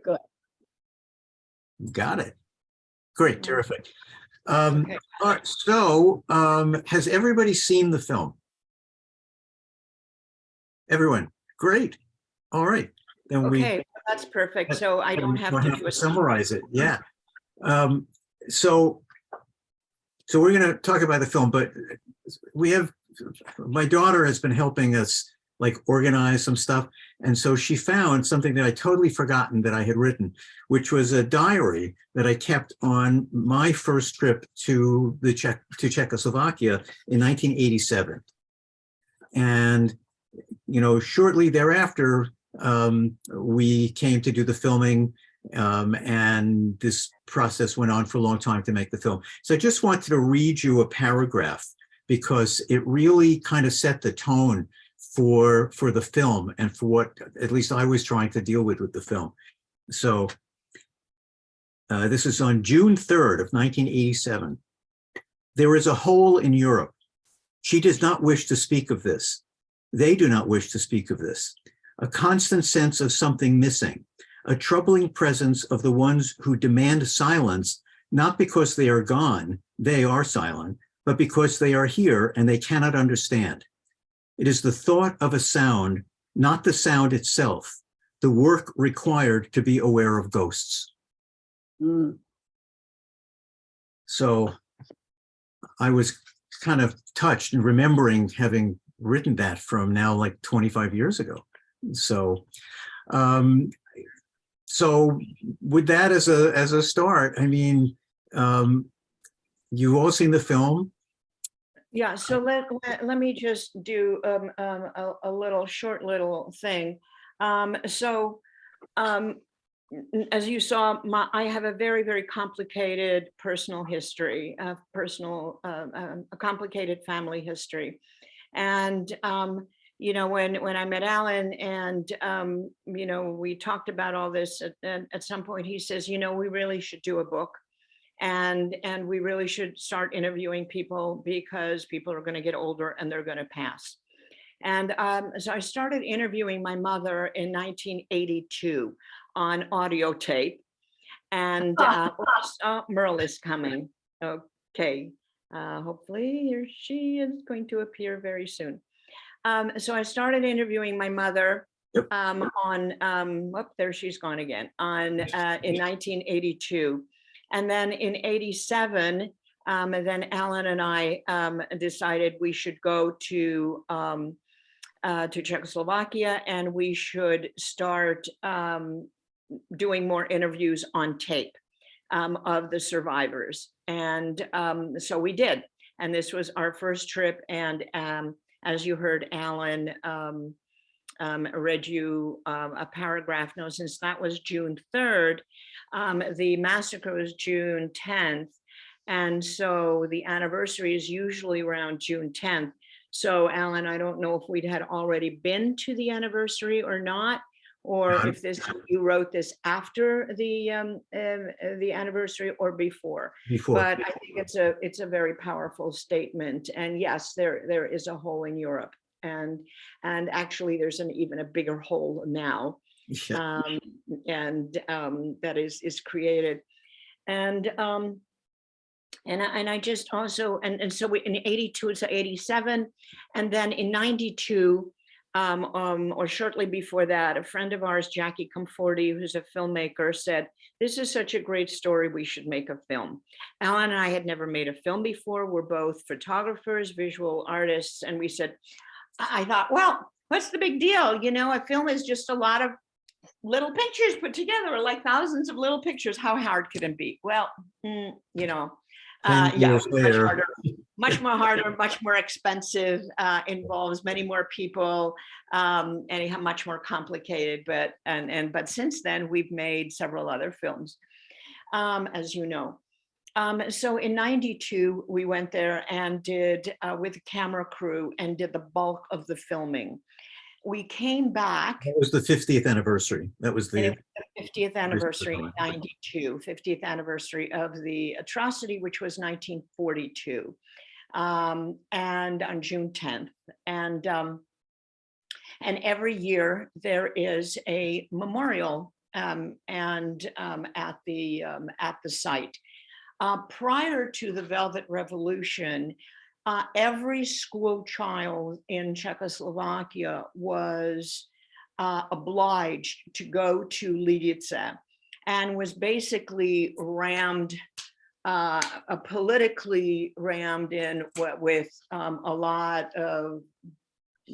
Good. Got it. Great, terrific. Okay. All right, so has everybody seen the film? Everyone, great. All right, then Okay, that's perfect. So I don't have to do a summarize it. Yeah. Um, so we're going to talk about the film, but we have, my daughter has been helping us like organize some stuff. And so she found something that I totally forgotten that I had written, which was a diary that I kept on my first trip to Czechoslovakia in 1987. And, you know, shortly thereafter, we came to do the filming, and this process went on for a long time to make the film. So I just wanted to read you a paragraph because it really kind of set the tone for the film and for what at least I was trying to deal with the film. So this is on June 3rd of 1987. There is a hole in Europe. She does not wish to speak of this. They do not wish to speak of this. A constant sense of something missing, a troubling presence of the ones who demand silence, not because they are gone, they are silent, but because they are here and they cannot understand. It is the thought of a sound, not the sound itself, the work required to be aware of ghosts. Mm. So I was kind of touched and remembering having written that from now like 25 years ago. So so with that as a start, I mean, you've all seen the film. Yeah, so let me just do a little short little thing. As you saw, I have a very complicated personal history, a complicated family history. And you know, when I met Alan and you know, we talked about all this, at some point he says, you know, we really should do a book. And we really should start interviewing people because people are going to get older and they're going to pass. And so I started interviewing my mother in 1982 on audio tape. And Merle is coming. Okay. Hopefully she is going to appear very soon. So I started interviewing my mother there she's gone again, in 1982. And then in 87, then Alan and I decided we should go to Czechoslovakia and we should start doing more interviews on tape of the survivors. And so we did. And this was our first trip. And as you heard, Alan read you a paragraph. No, since that was June 3rd, the massacre was June 10th. And so the anniversary is usually around June 10th. So Alan, I don't know if we'd had already been to the anniversary or not, or if you wrote this after the anniversary or before. But I think it's a very powerful statement. And yes, there is a hole in Europe. And actually there's even a bigger hole now. That is created. And I just also, and so we, in 82 to 87, and then in 92, or shortly before that, a friend of ours, Jackie Comforti, who's a filmmaker, said, this is such a great story, we should make a film. Alan and I had never made a film before. We're both photographers, visual artists. And we said, I thought, well, what's the big deal? You know, a film is just a lot of little pictures put together, like thousands of little pictures. How hard could it be? Well, you know, yeah, much more harder, much more expensive, involves many more people, and much more complicated. But since then, we've made several other films, as you know. So in 92, we went there and did, with a camera crew, and did the bulk of the filming. We came back. That was the 50th anniversary. That was the 50th anniversary in 92, 50th anniversary of the atrocity, which was 1942, and on June 10th. And every year there is a memorial at the site. Prior to the Velvet Revolution, every school child in Czechoslovakia was obliged to go to Lidice and was basically rammed, politically rammed in with a lot of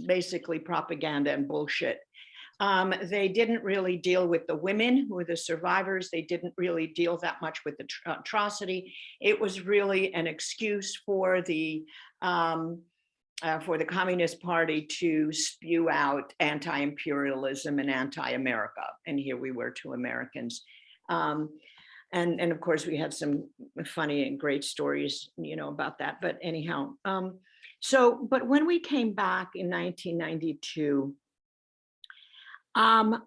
basically propaganda and bullshit. They didn't really deal with the women who were the survivors. They didn't really deal that much with the atrocity. It was really an excuse for the Communist Party to spew out anti-imperialism and anti-America. And here we were, two Americans. And of course, we had some funny and great stories, about that. But anyhow, but when we came back in 1992,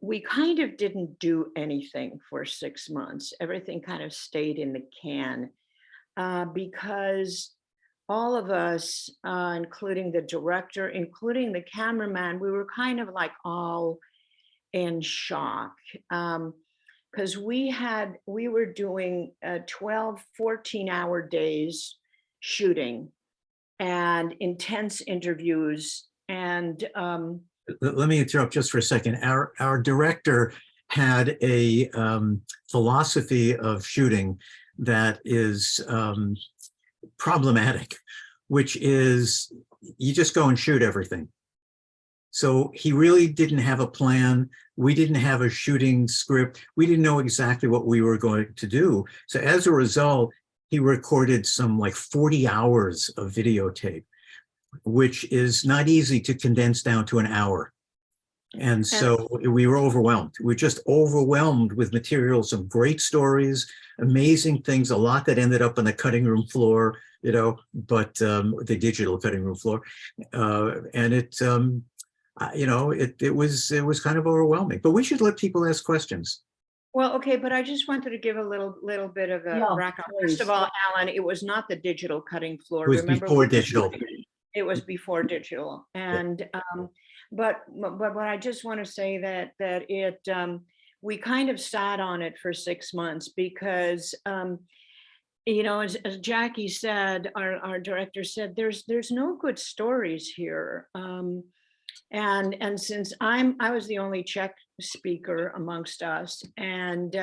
we kind of didn't do anything for 6 months. Everything kind of stayed in the can because all of us, including the director, including the cameraman, we were kind of like all in shock. Because we were doing 12, 14-hour days shooting and intense interviews. And let me interrupt just for a second. Our director had a philosophy of shooting that is problematic, which is you just go and shoot everything. So he really didn't have a plan. We didn't have a shooting script. We didn't know exactly what we were going to do. So as a result, he recorded some like 40 hours of videotape, which is not easy to condense down to an hour. And so we were overwhelmed. We were just overwhelmed with materials of great stories, amazing things, a lot that ended up on the cutting room floor, but the digital cutting room floor. And it was kind of overwhelming, but we should let people ask questions. Well, okay, but I just wanted to give a little bit of a background. First of all, Alan, it was not the digital cutting floor. It was before digital. It was before digital, and but what I just want to say that it we kind of sat on it for 6 months because as Jackie said, our director said, there's no good stories here. And since I was the only Czech speaker amongst us, and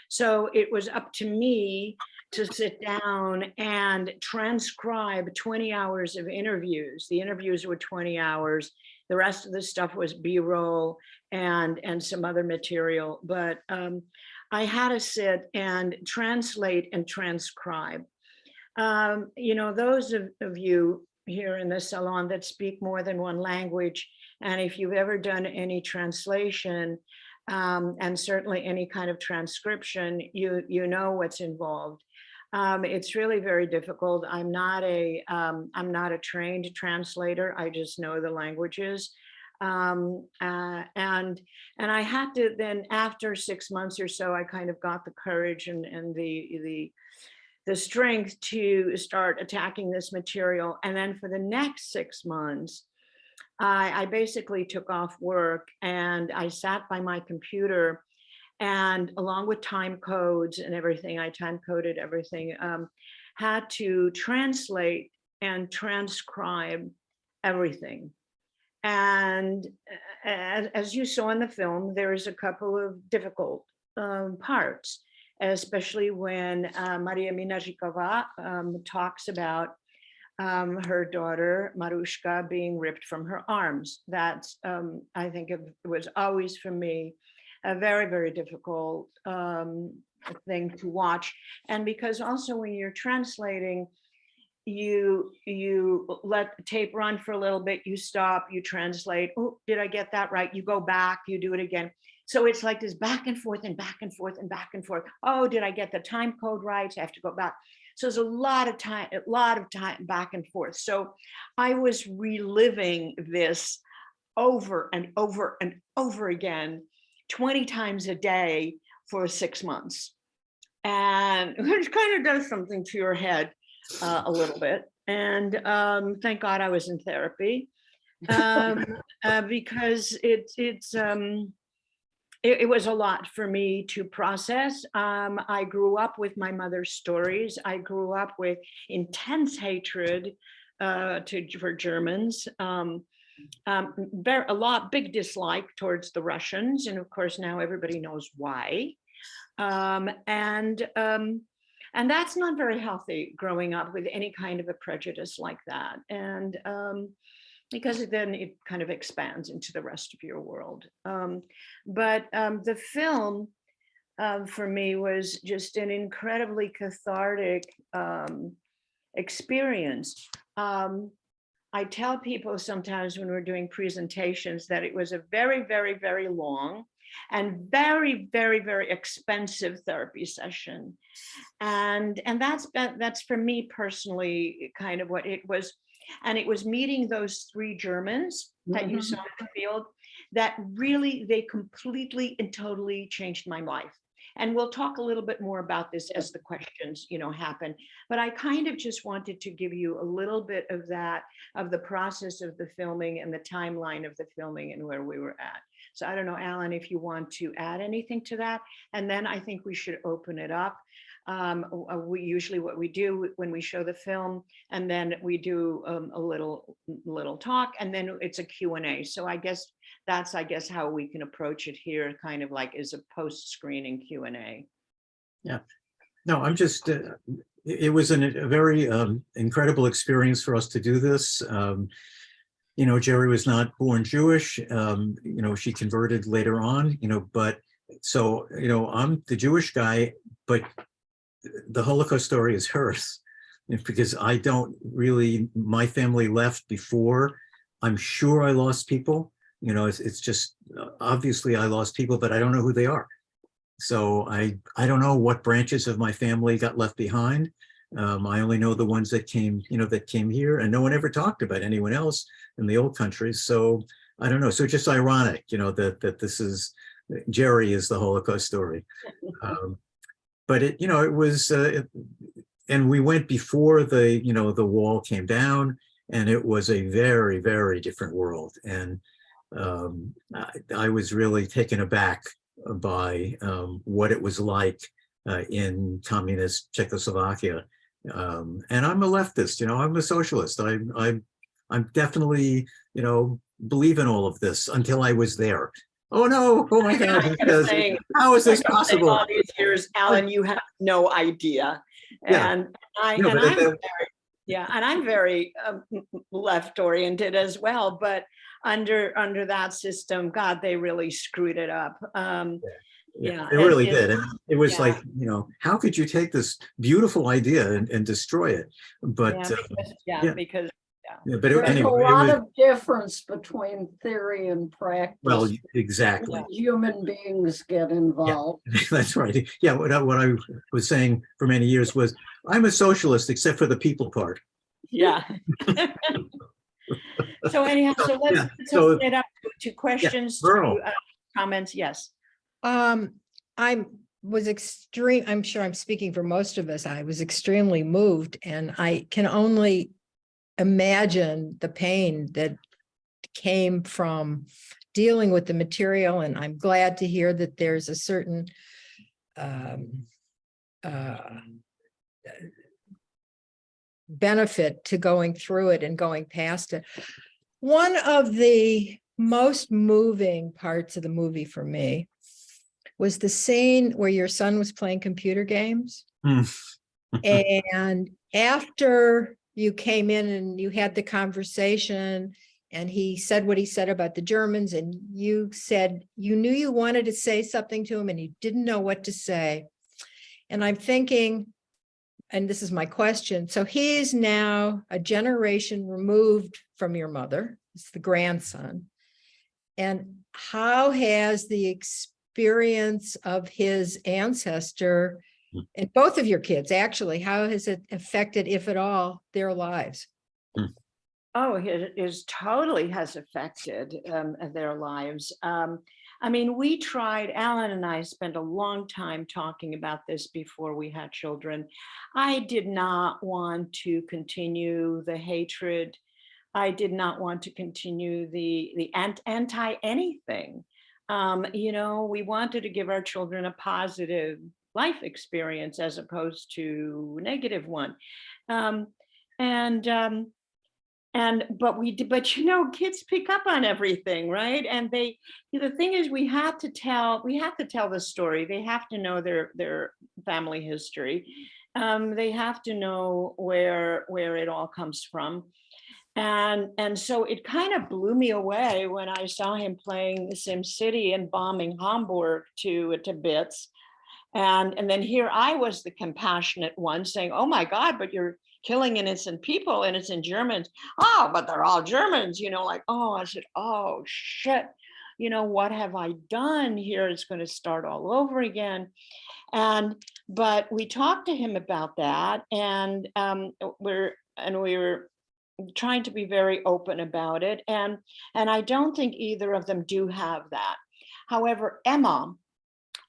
so it was up to me to sit down and transcribe 20 hours of interviews. The interviews were 20 hours. The rest of the stuff was B-roll and some other material. But I had to sit and translate and transcribe. Those of you here in the Salon that speak more than one language, and if you've ever done any translation, and certainly any kind of transcription, you know what's involved. It's really very difficult. I'm not a trained translator. I just know the languages. And I had to then, after 6 months or so, I kind of got the courage and the strength to start attacking this material. And then for the next 6 months, I basically took off work and I sat by my computer, and along with time codes and everything, I time coded everything, had to translate and transcribe everything. And as you saw in the film, there's a couple of difficult parts, especially when Maria Minaříková talks about her daughter Maruška being ripped from her arms. That's, I think it was always for me a very, very difficult thing to watch. And because also when you're translating, you let the tape run for a little bit, you stop, you translate. Oh, did I get that right? You go back, you do it again. So it's like this back and forth and back and forth and back and forth. Oh, did I get the time code right? So I have to go back. So there's a lot of time back and forth. So I was reliving this over and over and over again, 20 times a day for 6 months. And it kind of does something to your head a little bit. And thank God I was in therapy because it was a lot for me to process. I grew up with my mother's stories. I grew up with intense hatred for Germans. Big dislike towards the Russians, and of course now everybody knows why. Um, and um, and that's not very healthy, growing up with any kind of a prejudice like that. And because then it kind of expands into the rest of your world. But the film for me was just an incredibly cathartic experience. I tell people sometimes when we're doing presentations that it was a very, very, very long and very, very, very expensive therapy session. And that's for me personally kind of what it was. And it was meeting those three Germans that you saw in the field that really, they completely and totally changed my life. And we'll talk a little bit more about this as the questions, happen. But I kind of just wanted to give you a little bit of that, of the process of the filming and the timeline of the filming and where we were at. So I don't know, Alan, if you want to add anything to that. And then I think we should open it up. We usually, what we do when we show the film, and then we do a little talk, and then it's a Q&A. So I guess that's how we can approach it here, kind of like as a post-screening Q&A. Yeah, no, I'm just, it was a very incredible experience for us to do this. Jerry was not born Jewish. She converted later on, but so, I'm the Jewish guy, but the Holocaust story is hers, because I don't really, my family left before. I'm sure I lost people, it's just, obviously I lost people, but I don't know who they are. So I don't know what branches of my family got left behind. I only know the ones that came, that came here, and no one ever talked about anyone else in the old countries. So I don't know. So it's just ironic, that this is, Jerry is the Holocaust story. But it was, and we went before the, the wall came down, and it was a very, very different world. And I was really taken aback by what it was like in communist Czechoslovakia. And I'm a leftist, I'm a socialist. I'm definitely, believe in all of this until I was there. Oh no! Oh my God! How is this possible? All these years, Alan, you have no idea. And I'm very left oriented as well. But under that system, God, they really screwed it up. They really did. And it was like, how could you take this beautiful idea and destroy it? But because. But there's anyway, a lot of difference between theory and practice. Well, exactly. When human beings get involved. Yeah, that's right. Yeah, what I was saying for many years was, I'm a socialist except for the people part. Yeah. So anyhow, so let's open it up to questions, to comments. Yes. I'm sure I'm speaking for most of us. I was extremely moved, and I can only imagine the pain that came from dealing with the material. And I'm glad to hear that there's a certain benefit to going through it and going past it. One of the most moving parts of the movie for me was the scene where your son was playing computer games. And after you came in and you had the conversation, and he said what he said about the Germans, and you said you knew you wanted to say something to him and you didn't know what to say. And I'm thinking, and this is my question, so he's now a generation removed from your mother, it's the grandson. And how has the experience of his ancestor, and both of your kids actually, how has it affected, if at all, their lives? Oh, it totally has affected their lives. I mean, we tried, Alan and I spent a long time talking about this before we had children. I did not want to continue the hatred. I did not want to continue the anti anything. you know, we wanted to give our children a positive life experience as opposed to negative one. Um, and but we did, but you know, kids pick up on everything, right? And they, the thing is, we have to tell the story. They have to know their family history. They have to know where it all comes from. And so it kind of blew me away when I saw him playing Sim City and bombing Hamburg to bits. And then here I was the compassionate one saying, oh my God, but you're killing innocent people, innocent Germans. Oh, but they're all Germans, you know, like, oh, I said, oh shit, you know, what have I done here? It's going to start all over again. But we talked to him about that, and we were trying to be very open about it. And I don't think either of them do have that. However, Emma,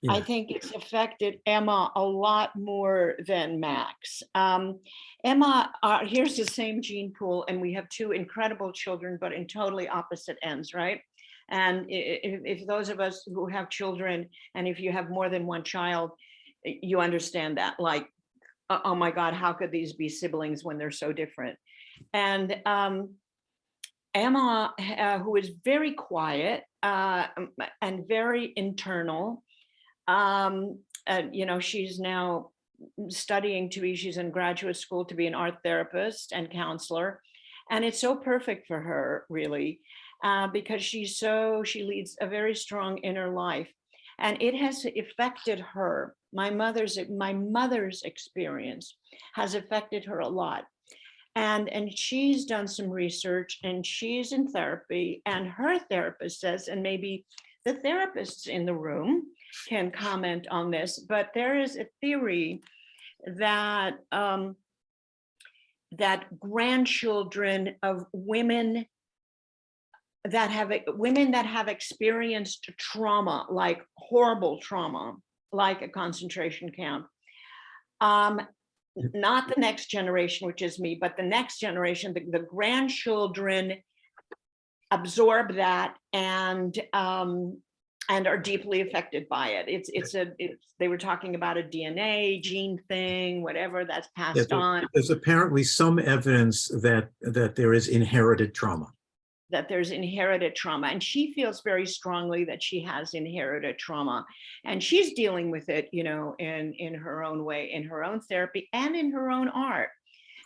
I Yeah. think it's affected Emma a lot more than Max. Emma, here's the same gene pool, and we have two incredible children, but in totally opposite ends, right? And if those of us who have children, and if you have more than one child, you understand that, like, oh my God, how could these be siblings when they're so different? And Emma, who is very quiet and very internal, you know, she's now studying to be, she's in graduate school to be an art therapist and counselor. And it's so perfect for her, really, because she leads a very she inner life. And it has affected her. My mother's experience has affected her a lot. And she's done some research, and she's in therapy, and her therapist says, and maybe the therapists in the room can comment on this, but there is a theory that that grandchildren of women that have experienced trauma, like horrible trauma, like a concentration camp, not the next generation, which is me, but the next generation, the grandchildren absorb that and are deeply affected by it. They were talking about a DNA gene thing, whatever, that's passed on. There's apparently some evidence that there is inherited trauma. That there's inherited trauma, and she feels very strongly that she has inherited trauma, and she's dealing with it, you know, in her own way, in her own therapy and in her own art.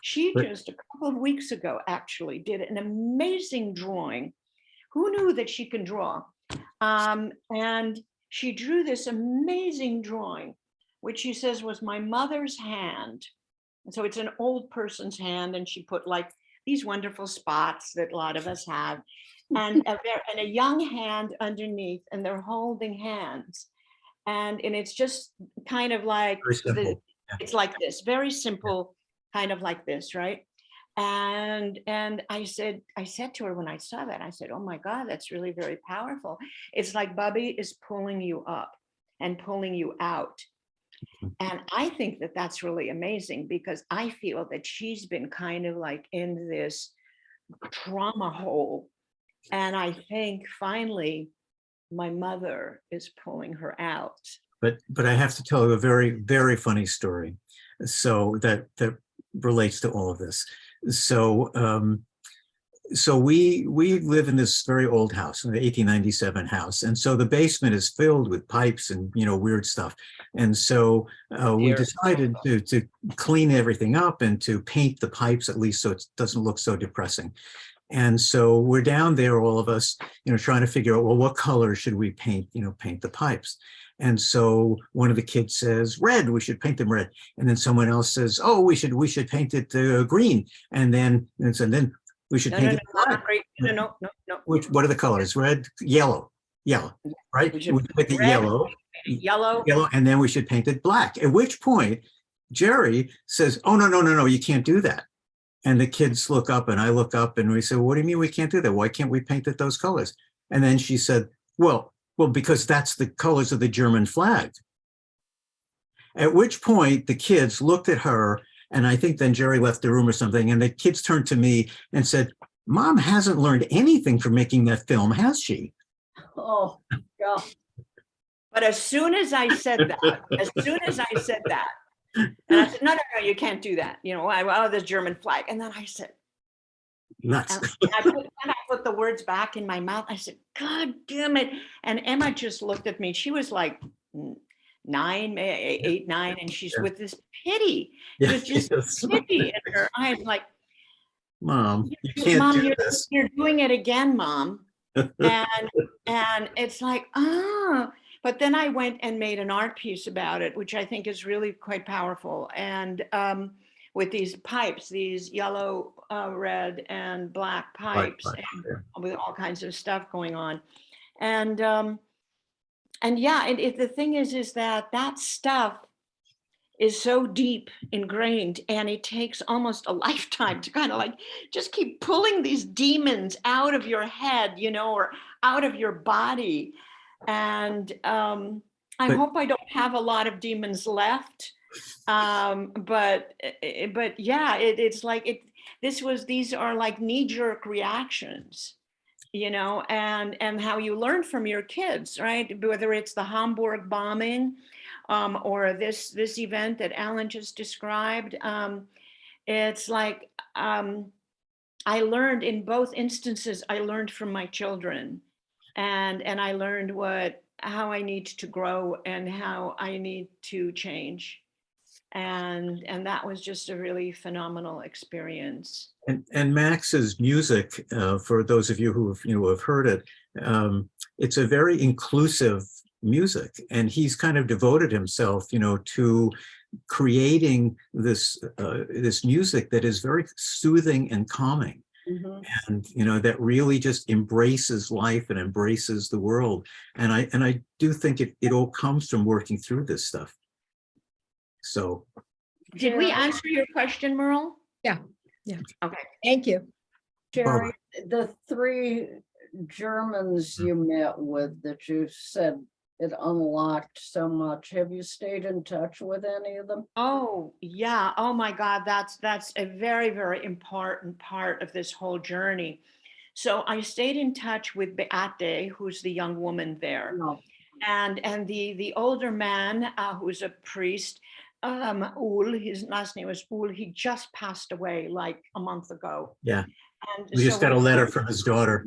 She just a couple of weeks ago actually did an amazing drawing. Who knew that she can draw? And she drew this amazing drawing, which she says was my mother's hand. And so it's an old person's hand, and she put like these wonderful spots that a lot of us have, and a young hand underneath, and they're holding hands. And it's just kind of like, it's like this, very simple, kind of like this, right? And I said to her when I saw that, I said, oh my God, that's really very powerful. It's like Bubby is pulling you up and pulling you out. And I think that that's really amazing, because I feel that she's been kind of like in this trauma hole. And I think finally my mother is pulling her out. But I have to tell you a very, very funny story. So that relates to all of this. So we live in this very old house, an 1897 house, and so the basement is filled with pipes and, you know, weird stuff. And so we decided to clean everything up and to paint the pipes, at least so it doesn't look so depressing. And so we're down there, all of us, you know, trying to figure out, well, what color should we paint, you know, paint the pipes. And so one of the kids says, red, we should paint them red. And then someone else says, oh, we should paint it green. And then we should paint it black. No. What are the colors? Red, yellow, right? We pick it yellow, and then we should paint it black. At which point Jerry says, oh, no, you can't do that. And the kids look up and I look up and we say, what do you mean we can't do that? Why can't we paint it those colors? And then she said, well, because that's the colors of the German flag. At which point the kids looked at her, and I think then Jerry left the room or something, and the kids turned to me and said, Mom hasn't learned anything from making that film, has she? Oh, God. But as soon as I said that, and I said, no, no, no, you can't do that. You know, oh, the German flag. And then I said, Nuts. and I put the words back in my mouth. I said, God damn it. And Emma just looked at me. She was like 8, 9, and she's Yeah. with this pity. Yeah, With just yes. pity in her eyes, like, Mom, you can't Mom, do this. you're doing it again, Mom. And it's like, oh, but then I went and made an art piece about it, which I think is really quite powerful. And with these pipes, these yellow, red, and black pipes, Right, and with all kinds of stuff going on. And yeah, the thing is that that stuff is so deep ingrained, and it takes almost a lifetime to kind of like just keep pulling these demons out of your head, you know, or out of your body. And I But- hope I don't have a lot of demons left. But yeah, it's like these are like knee-jerk reactions, you know, and how you learn from your kids, right? Whether it's the Hamburg bombing, or this event that Alan just described. It's like I learned in both instances. I learned from my children, and I learned how I need to grow and how I need to change, and that was just a really phenomenal experience. And Max's music, for those of you who have heard it, it's a very inclusive music, and he's kind of devoted himself, to creating this music that is very soothing and calming, and that really just embraces life and embraces the world. And I do think it all comes from working through this stuff. So, Did we Jerry, answer your question, Merle? Yeah, yeah. Okay. Thank you. Jerry, the 3 Germans you met with that you said it unlocked so much, have you stayed in touch with any of them? Oh, yeah. Oh my God. That's a very, very important part of this whole journey. So I stayed in touch with Beate, who's the young woman there. No. And the older man, who's a priest, Ul, his last name was Ul, he just passed away like a month ago. yeah, And we just so got a letter from his daughter.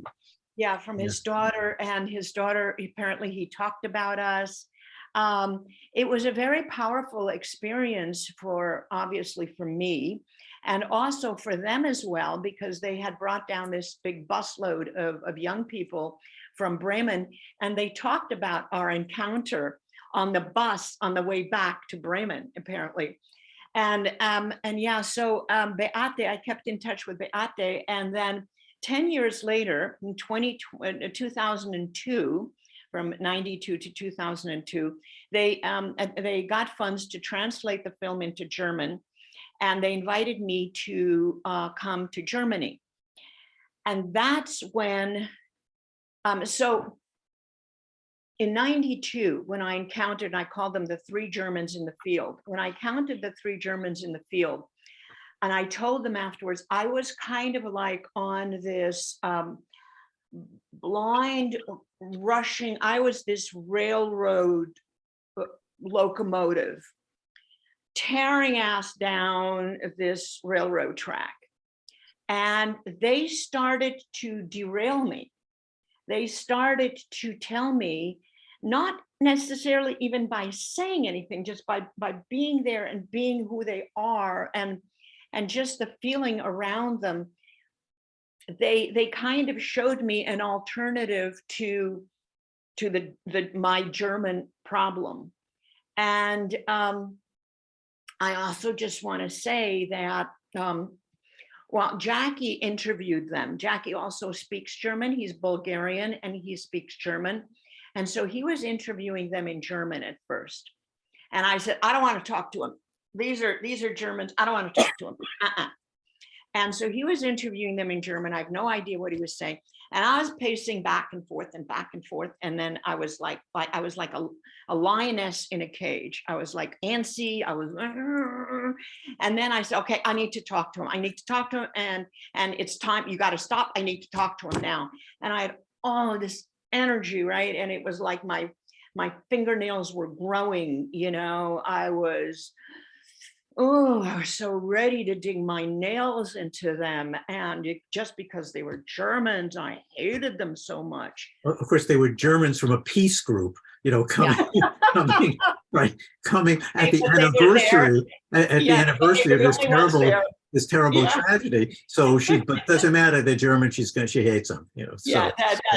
Yeah, from his daughter, and his daughter, apparently he talked about us. It was a very powerful experience obviously for me, and also for them as well, because they had brought down this big busload of young people from Bremen, and they talked about our encounter on the bus on the way back to Bremen, apparently. And yeah, so Beate, I kept in touch with Beate, and then 10 years later, in 2002, from 92 to 2002, they got funds to translate the film into German, and they invited me to come to Germany. And that's when, so in 92, when I encountered, I called them the 3 Germans in the field. When I counted the 3 Germans in the field, and I told them afterwards, I was kind of like on this blind rushing, I was this railroad locomotive tearing ass down this railroad track. And they started to derail me. They started to tell me, not necessarily even by saying anything, just by being there and being who they are, and just the feeling around them, they kind of showed me an alternative to my German problem. And I also just want to say that well, Jackie interviewed them. Jackie also speaks German. He's Bulgarian and he speaks German. And so he was interviewing them in German at first. And I said, I don't want to talk to him. These are Germans. I don't want to talk to them. And so he was interviewing them in German. I have no idea what he was saying. And I was pacing back and forth and back and forth. And then I was like a lioness in a cage. I was like antsy. I was, and then I said, okay, I need to talk to him. I need to talk to him. And it's time. You got to stop. I need to talk to him now. And I had all this energy, right? And it was like my fingernails were growing, I was so ready to dig my nails into them. And just because they were Germans, I hated them so much. Of course, they were Germans from a peace group, coming, coming at the But they were there. anniversary, at the Yeah, but they anniversary were of the this only ones terrible, there. Yeah. tragedy. So but doesn't matter, they're German, she hates them, Yeah, so.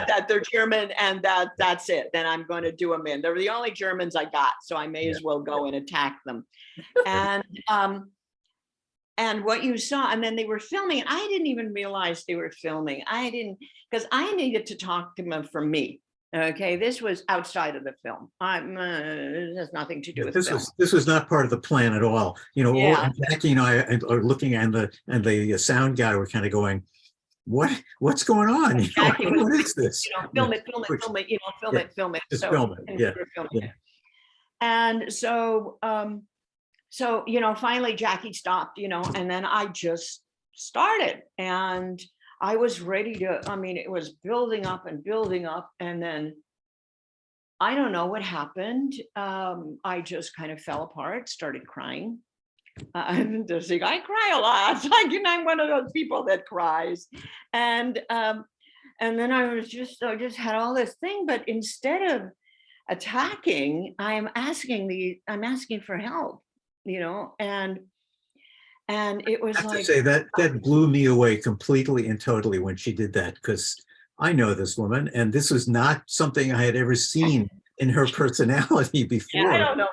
that they're German, and that's it. Then I'm going to do them in. They're the only Germans I got, so I may as well go and attack them. And what you saw, and then they were filming. I didn't even realize they were filming. Because I needed to talk to them for me. Okay, this was outside of the film. It has nothing to do with film. This was not part of the plan at all. Yeah. Jackie and I are looking, and the sound guy were kind of going, what's going on? What is this? Film it, film it, film it, film it. Just film it. Yeah. It. And so, finally Jackie stopped, and then I just started, and I was ready to, it was building up and building up. And then I don't know what happened. I just kind of fell apart, started crying. I cry a lot. I'm one of those people that cries. And then I just had all this thing, but instead of attacking, I'm asking for help, and it was I have like, to say that blew me away completely and totally when she did that, because I know this woman, and this was not something I had ever seen in her personality before. I don't know.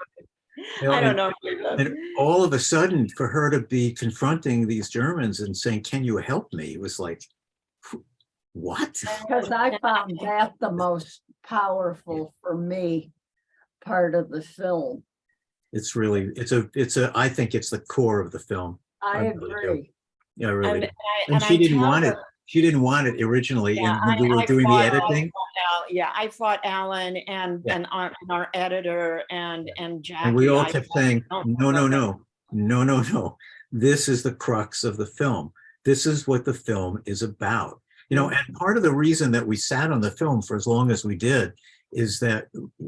I don't know. And all of a sudden, for her to be confronting these Germans and saying, "Can you help me?" It was like, what? Because I found that the most powerful for me part of the film. It's really, I think it's the core of the film. I really agree. do. Yeah, really. And, And she didn't want it. She didn't want it originally. And when we were doing the editing. I fought Alan and our editor and Jackie. And we all kept saying, no. This is the crux of the film. This is what the film is about. And part of the reason that we sat on the film for as long as we did is that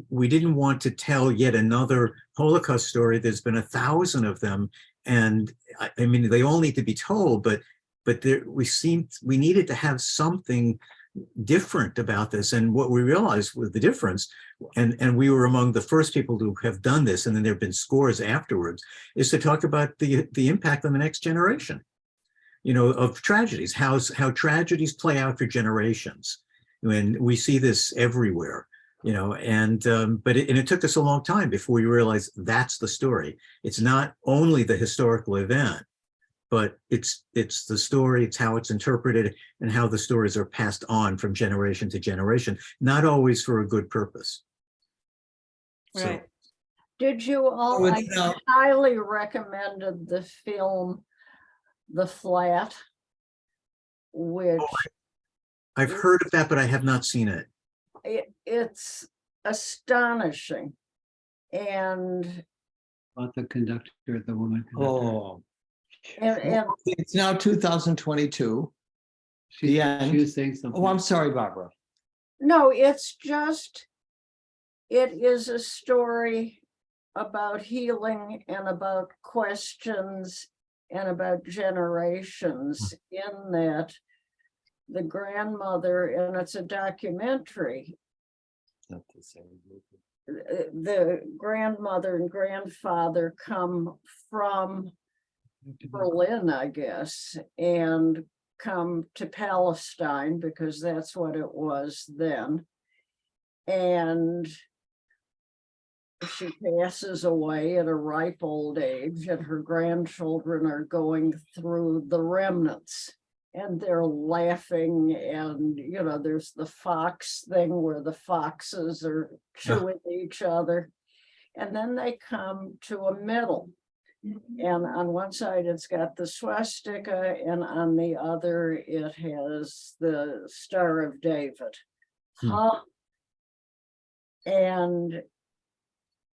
we didn't want to tell yet another Holocaust story. There's been 1,000 of them. And they all need to be told, but we needed to have something different about this. And what we realized with the difference, and we were among the first people to have done this, and then there have been scores afterwards, is to talk about the impact on the next generation, of tragedies, how tragedies play out for generations. And we see this everywhere, but it took us a long time before we realized that's the story. It's not only the historical event, but it's the story, it's how it's interpreted, and how the stories are passed on from generation to generation, not always for a good purpose. Right. So, Did you all, I highly recommended the film, The Flat, which I've heard of that, but I have not seen it. it's astonishing. And About the conductor, the woman. Oh, and it's now 2022. She end. was saying something. Oh, I'm sorry, Barbara. no, it's just, it is a story about healing and about questions and about generations, in that the grandmother, and it's a documentary, Not the same movie. the grandmother and grandfather come from Berlin, I guess, and come to Palestine, because that's what it was then. And she passes away at a ripe old age, and her grandchildren are going through the remnants, and they're laughing. And there's the fox thing where the foxes are chewing each other. And then they come to a middle, and on one side it's got the swastika, and on the other it has the Star of David. And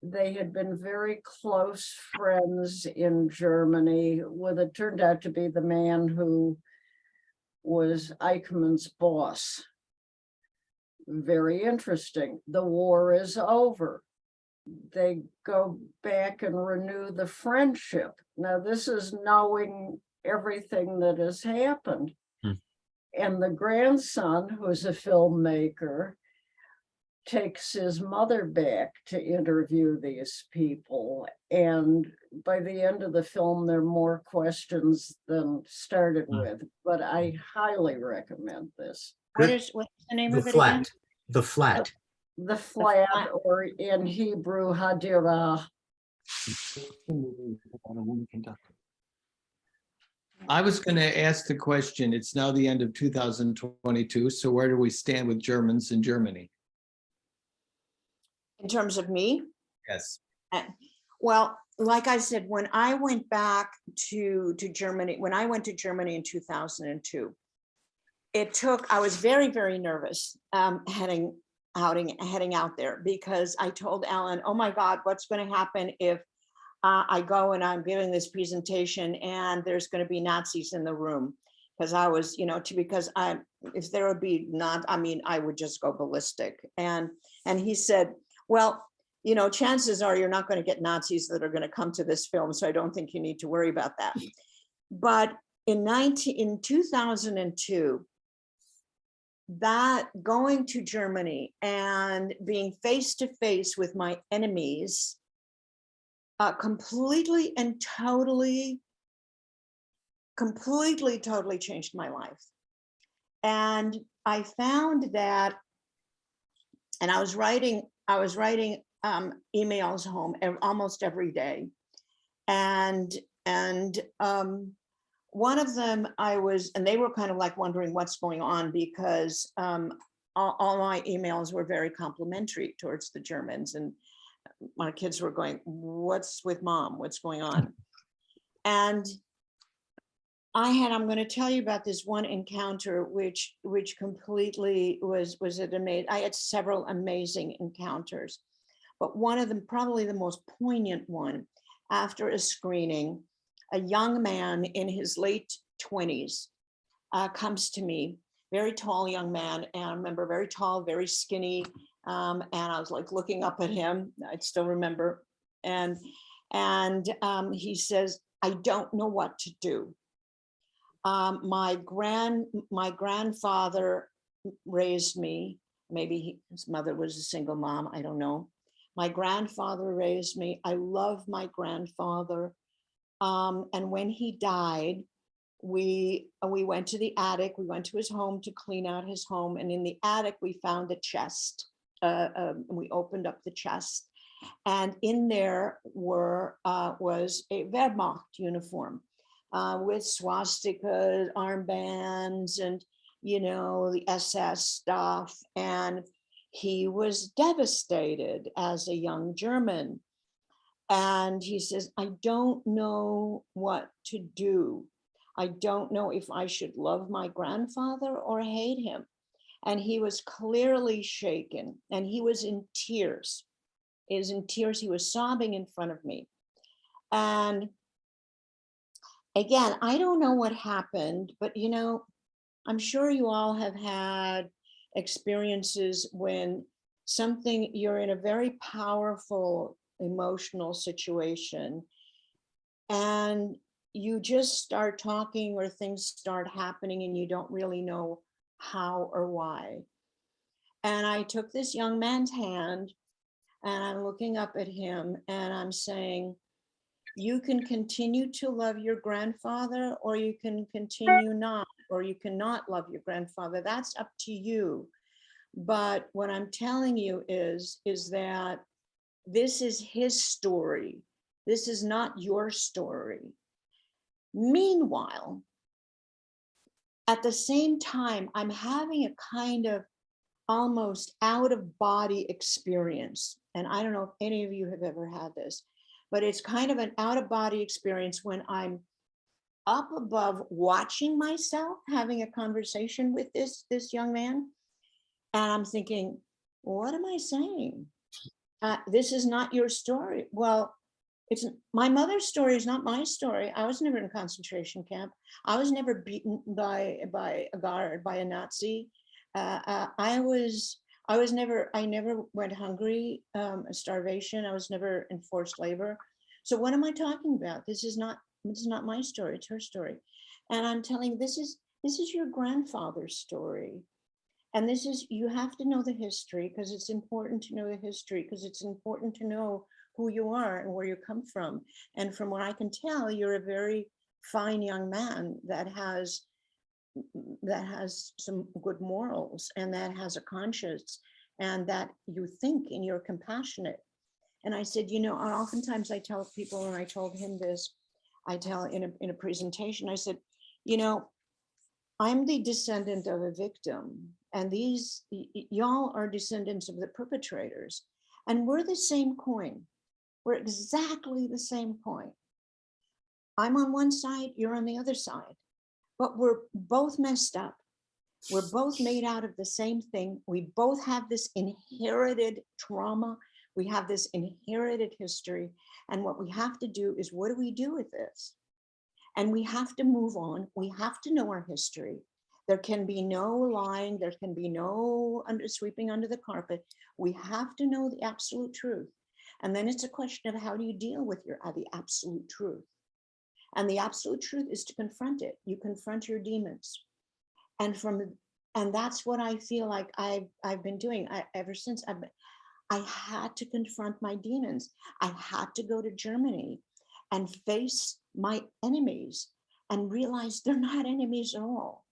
they had been very close friends in Germany with, it turned out to be the man who was Eichmann's boss. very interesting. The war is over. They go back and renew the friendship. Now, this is knowing everything that has happened. And the grandson, who's a filmmaker, takes his mother back to interview these people. And by the end of the film, there are more questions than started with, but I highly recommend this. What's the name The of it again? Flat, The Flat. The Flat, Flat. or in Hebrew, Hadira. I was going to ask the question, it's now the end of 2022, so where do we stand with Germans in Germany? In terms of me? Yes. Well, like I said, when I went back to Germany, when I went to Germany in 2002, I was very, very nervous heading out there, because I told Alan, oh my God, what's going to happen if I go and I'm giving this presentation and there's going to be Nazis in the room? Because I was, if there would be not, I would just go ballistic. And he said, well, chances are you're not going to get Nazis that are going to come to this film, so I don't think you need to worry about that. But in 2002, that going to Germany and being face to face with my enemies completely changed my life. And I found that, and I was writing emails home almost every day. And one of them and they were kind of like wondering what's going on, because all my emails were very complimentary towards the Germans. And my kids were going, what's with mom? What's going on? And I'm going to tell you about this one encounter, which completely was amazing. I had several amazing encounters, but one of them, probably the most poignant one, after a screening, a young man in his late 20s comes to me, very tall young man. And I remember, very tall, very skinny. And I was like looking up at him. I still remember. And he says, I don't know what to do. My grandfather raised me. Maybe his mother was a single mom, I don't know. My grandfather raised me. I love my grandfather. And when he died, we went to the attic. We went to his home to clean out his home. And in the attic, we found a chest. We opened up the chest. And in there was a Wehrmacht uniform. With swastika armbands and, the SS stuff. And he was devastated as a young German. And he says, I don't know what to do. I don't know if I should love my grandfather or hate him. And he was clearly shaken, and he was in tears. He was in tears. He was sobbing in front of me. And again, I don't know what happened, but I'm sure you all have had experiences when you're in a very powerful emotional situation and you just start talking, or things start happening and you don't really know how or why. And I took this young man's hand and I'm looking up at him and I'm saying, you can continue to love your grandfather, or you can continue not, or you cannot love your grandfather. That's up to you. But what I'm telling you is that this is his story. This is not your story. Meanwhile, at the same time, I'm having a kind of almost out of body experience. And I don't know if any of you have ever had this, but it's kind of an out of body experience when I'm up above watching myself having a conversation with this young man. And I'm thinking, what am I saying? This is not your story. Well, it's my mother's story is not my story. I was never in a concentration camp. I was never beaten by a guard, by a Nazi. I I never went hungry, starvation. I was never in forced labor. So what am I talking about? This is not my story, it's her story. And I'm telling, this is your grandfather's story. And this is, you have to know the history, because it's important to know the history, because it's important to know who you are and where you come from. And from what I can tell, you're a very fine young man that has some good morals, and that has a conscience, and that you think and you're compassionate. And I said, oftentimes I tell people, and I told him this, I tell in a presentation, I said, I'm the descendant of a victim, and y'all are descendants of the perpetrators, and we're the same coin. We're exactly the same coin. I'm on one side, you're on the other side, but we're both messed up. We're both made out of the same thing. We both have this inherited trauma. We have this inherited history. And what we have to do is, what do we do with this? And we have to move on. We have to know our history. There can be no lying. There can be no sweeping under the carpet. We have to know the absolute truth. And then it's a question of, how do you deal with the absolute truth? And the absolute truth is to confront it. You confront your demons. And that's what I feel like I've been doing ever since. I had to confront my demons. I had to go to Germany and face my enemies and realize they're not enemies at all.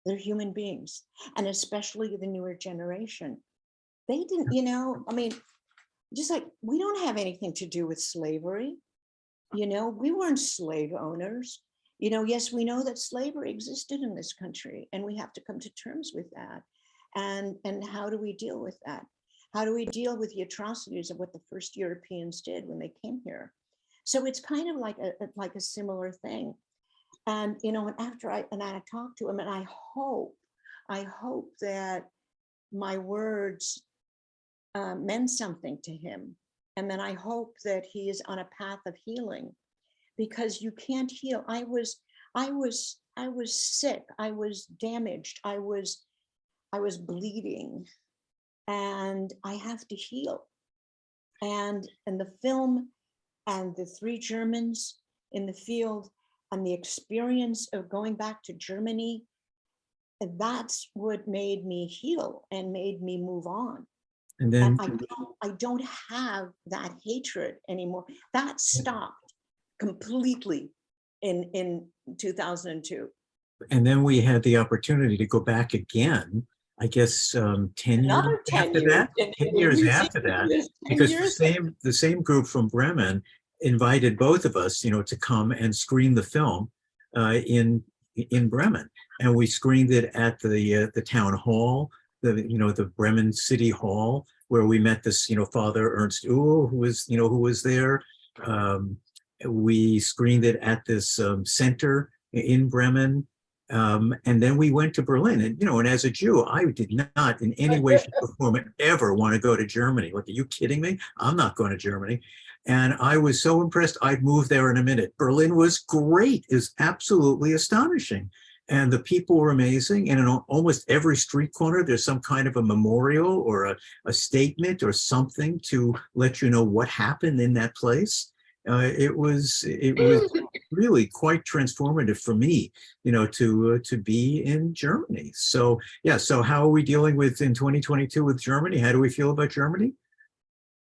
They're human beings, and especially the newer generation. They didn't, just like, we don't have anything to do with slavery. We weren't slave owners. Yes, we know that slavery existed in this country, and we have to come to terms with that. And how do we deal with that? How do we deal with the atrocities of what the first Europeans did when they came here? So it's kind of like a similar thing. And and after I talked to him, and I hope that my words meant something to him. And then I hope that he is on a path of healing, because you can't heal. I was sick. I was damaged. I was bleeding, and I have to heal. And the film, and the 3 Germans in the field, and the experience of going back to Germany, that's what made me heal and made me move on. And then, And I don't have that hatred anymore. That stopped completely in 2002. and then we had the opportunity to go back again, I guess, 10 years Another 10 after years. that, 10 years after that, because the same group from Bremen invited both of us, to come and screen the film in Bremen. And we screened it at the town hall, the Bremen City Hall, where we met this, Father Ernst Uhl, who was there. We screened it at this center in Bremen. And then we went to Berlin, and as a Jew, I did not in any way, shape, or form ever want to go to Germany. Like, are you kidding me? I'm not going to Germany. And I was so impressed. I'd move there in a minute. Berlin was great. It was absolutely astonishing. And the people were amazing. And in almost every street corner, there's some kind of a memorial or a statement or something to let you know what happened in that place. It was really quite transformative for me, to be in Germany. So yeah, so how are we dealing with in 2022 with Germany? How do we feel about Germany?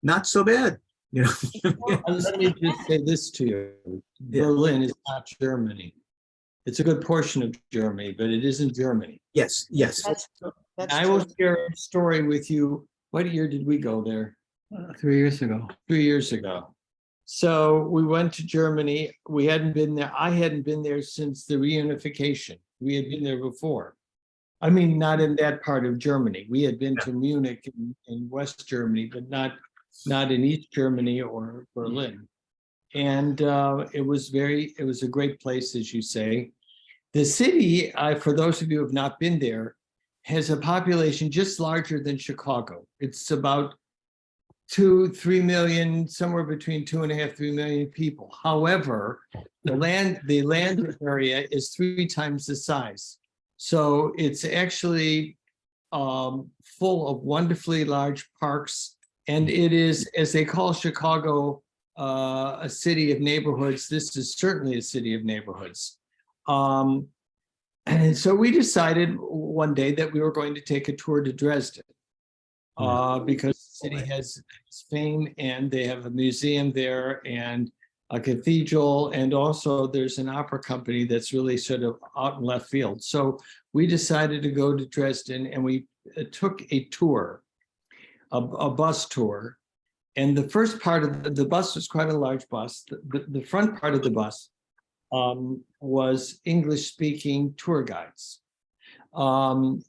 Not so bad, Let me just say this to you. Yeah. Berlin is not Germany. It's a good portion of Germany, but it isn't Germany. Yes. That's true. I will share a story with you. What year did we go there? 3 years ago. 3 years ago. So we went to Germany. We hadn't been there. I hadn't been there since the reunification. We had been there before. I mean, not in that part of Germany. We had been to Munich in West Germany, but not in East Germany or Berlin. And it was a great place, as you say. The city, for those of you who have not been there, has a population just larger than Chicago. It's about 2-3 million, somewhere between 2.5-3 million people. However, the land area is 3 times the size. So it's actually full of wonderfully large parks. And it is, as they call Chicago, a city of neighborhoods. This is certainly a city of neighborhoods. And so we decided one day that we were going to take a tour to Dresden. Because the city has fame, and they have a museum there and a cathedral, and also there's an opera company that's really sort of out in left field. So we decided to go to Dresden, and we took a tour, a bus tour. And the first part of the bus was quite a large bus. The front part of the bus was English-speaking tour guides. And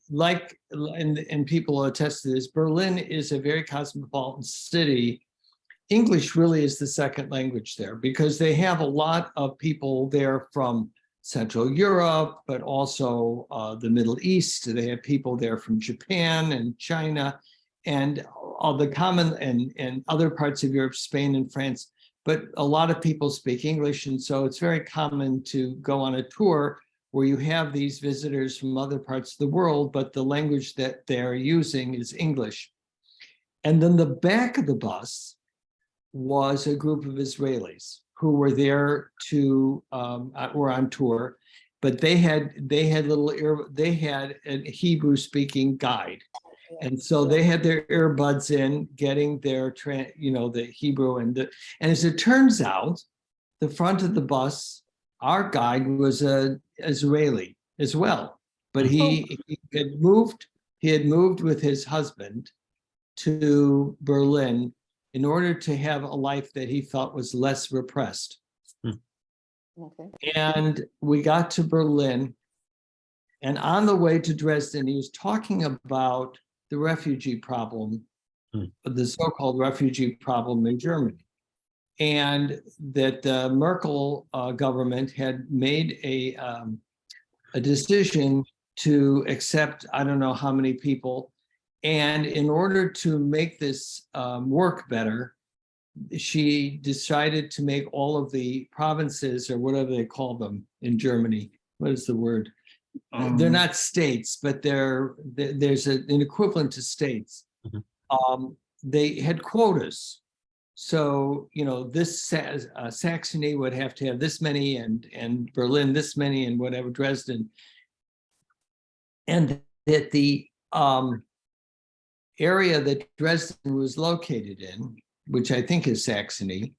people will attest to this, Berlin is a very cosmopolitan city. English really is the second language there, because they have a lot of people there from Central Europe, but also the Middle East. They have people there from Japan and China and all the common and other parts of Europe, Spain and France. But a lot of people speak English, and so it's very common to go on a tour where you have these visitors from other parts of the world, but the language that they're using is English. And then the back of the bus was a group of Israelis who were there to, were on tour, but they had a Hebrew speaking guide. And so they had their earbuds in, getting their, the Hebrew and as it turns out, the front of the bus, our guide was an Israeli as well, but he had moved with his husband to Berlin in order to have a life that he felt was less repressed. Okay. And we got to Berlin, and on the way to Dresden, he was talking about the refugee problem, the so-called refugee problem in Germany. And that the Merkel government had made a decision to accept, I don't know how many people. And in order to make this work better, she decided to make all of the provinces, or whatever they call them in Germany, what is the word? They're not states, but there's an equivalent to states. They had quotas. So, this Saxony would have to have this many, and Berlin this many, and whatever, Dresden. And that the area that Dresden was located in, which I think is Saxony,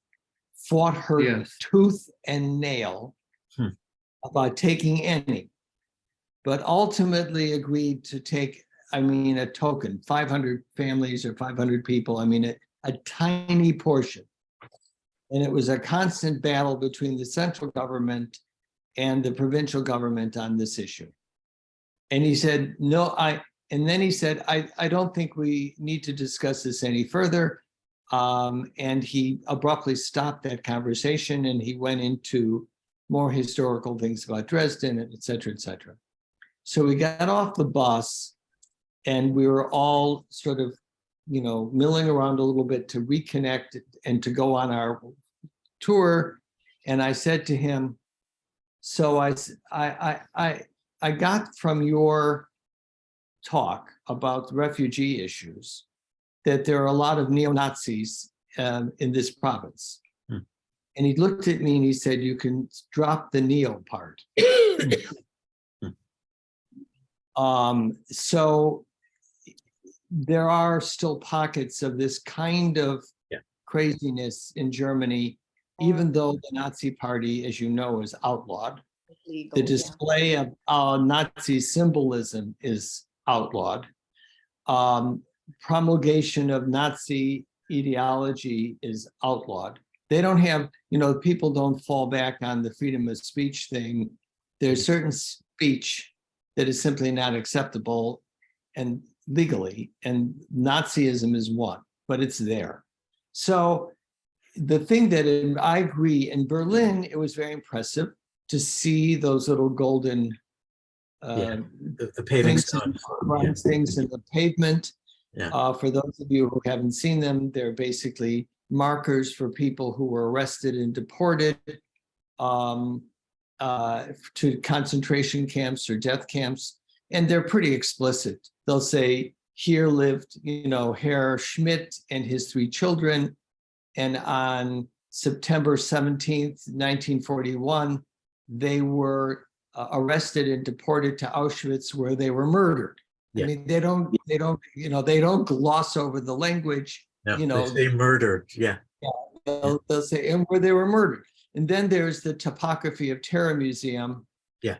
fought her tooth and nail about taking any, but ultimately agreed to take, a token, 500 families or 500 people, a tiny portion. And it was a constant battle between the central government and the provincial government on this issue. And he said, then he said, I don't think we need to discuss this any further. And he abruptly stopped that conversation, and he went into more historical things about Dresden, et cetera, et cetera. So we got off the bus, and we were all sort of milling around a little bit to reconnect and to go on our tour. And I said to him, so I got from your talk about refugee issues that there are a lot of neo-Nazis in this province. And he looked at me and he said, you can drop the neo part. So there are still pockets of this kind of craziness in Germany, even though the Nazi Party, as you know, is outlawed. The display of Nazi symbolism is outlawed. Promulgation of Nazi ideology is outlawed. They don't have, people don't fall back on the freedom of speech thing. There's certain speech that is simply not acceptable and legally, and Nazism is one, but it's there. So the thing that I agree, in Berlin, it was very impressive to see those little golden the paving stone, things in the pavement. Yeah. For those of you who haven't seen them, they're basically markers for people who were arrested and deported to concentration camps or death camps. and they're pretty explicit. They'll say, here lived, Herr Schmidt and his 3 children. And on September 17th, 1941, they were arrested and deported to Auschwitz, where they were murdered. I Yeah. mean, they don't gloss over the language. No, they say murdered. Yeah. They'll say, and where they were murdered. And then there's the Topography of Terror Museum. Yeah.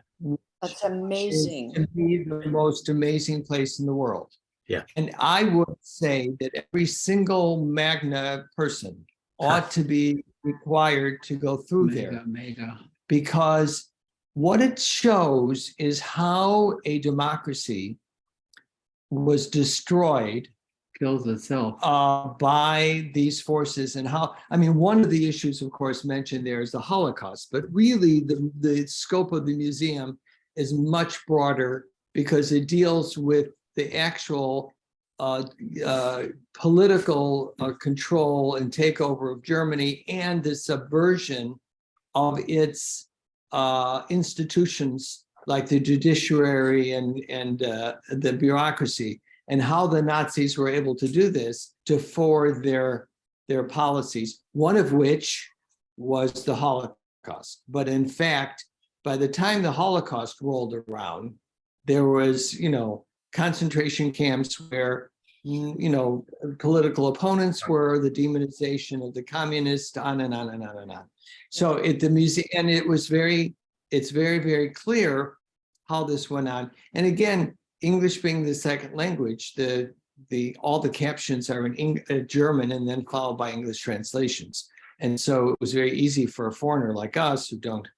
That's amazing. To be the most amazing place in the world. Yeah. And I would say that every single Magna person ought to be required to go through there, Mega. because what it shows is how a democracy was destroyed Kills itself. by these forces, and how, I mean, one of the issues, of course, mentioned there is the Holocaust, but really the scope of the museum is much broader, because it deals with the actual political control and takeover of Germany, and the subversion of its institutions like the judiciary and the bureaucracy, and how the Nazis were able to do this to forward their policies, one of which was the Holocaust. But in fact, by the time the Holocaust rolled around, there was, concentration camps where, political opponents were, the demonization of the communists, on and on and on and on. So at the museum, and it's very, very clear how this went on. And again, English being the second language, all the captions are in German, and then followed by English translations. And so it was very easy for a foreigner like us who don't.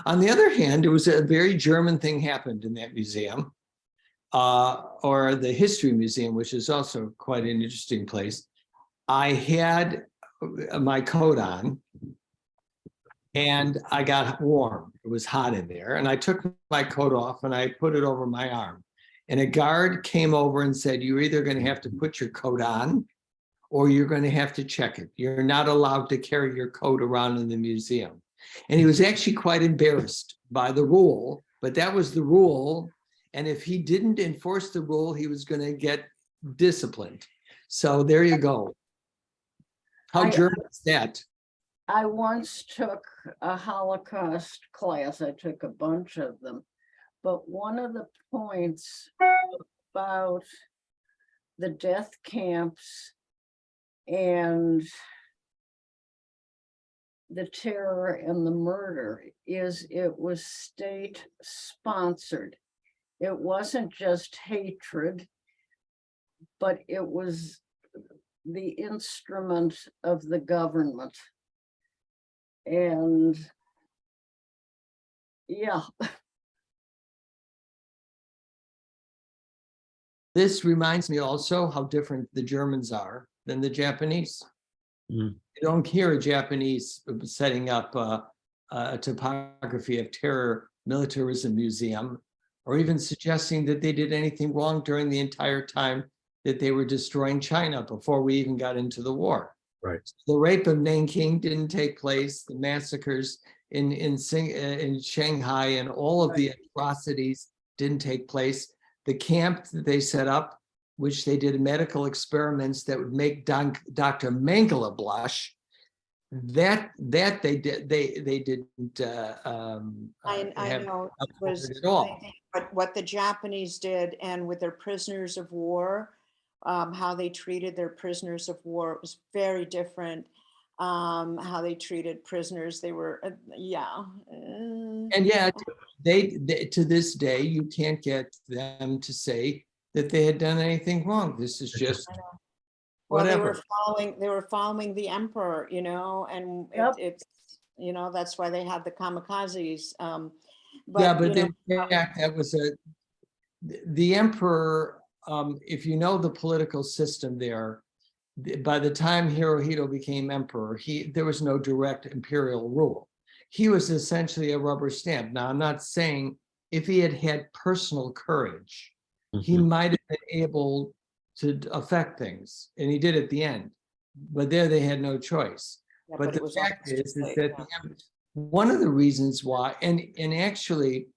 On the other hand, it was a very German thing happened in that museum, or the History Museum, which is also quite an interesting place. I had my coat on, and I got warm. It was hot in there, and I took my coat off and I put it over my arm. And a guard came over and said, "You're either going to have to put your coat on, or you're going to have to check it. You're not allowed to carry your coat around in the museum." And he was actually quite embarrassed by the rule, but that was the rule. And if he didn't enforce the rule, he was going to get disciplined. So there you go. How German is that? I once took a Holocaust class. I took a bunch of them. But one of the points about the death camps and the terror and the murder is it was state sponsored. It wasn't just hatred, but it was the instrument of the government. And yeah. This reminds me also how different the Germans are than the Japanese. Mm. You don't hear a Japanese setting up a topography of terror militarism museum, or even suggesting that they did anything wrong during the entire time that they were destroying China before we even got into the war. Right. The rape of Nanking didn't take place. The massacres in Shanghai and all of the atrocities didn't take place. The camp that they set up, which they did medical experiments that would make Dr. Mengele blush, that they did. They didn't. I know it was at all. but what the Japanese did, and with their prisoners of war, how they treated their prisoners of war, it was very different. How they treated prisoners, they were And yet, they to this day, you can't get them to say that they had done anything wrong. This is just whatever. Well, they were following the emperor, and Yep. it's that's why they had the kamikazes. But in fact, that was the emperor. If you know the political system there, by the time Hirohito became emperor, there was no direct imperial rule. He was essentially a rubber stamp. Now, I'm not saying if he had had personal courage, he might have been able to affect things, and he did at the end. But there they had no choice. But the fact is that one of the reasons why, and actually,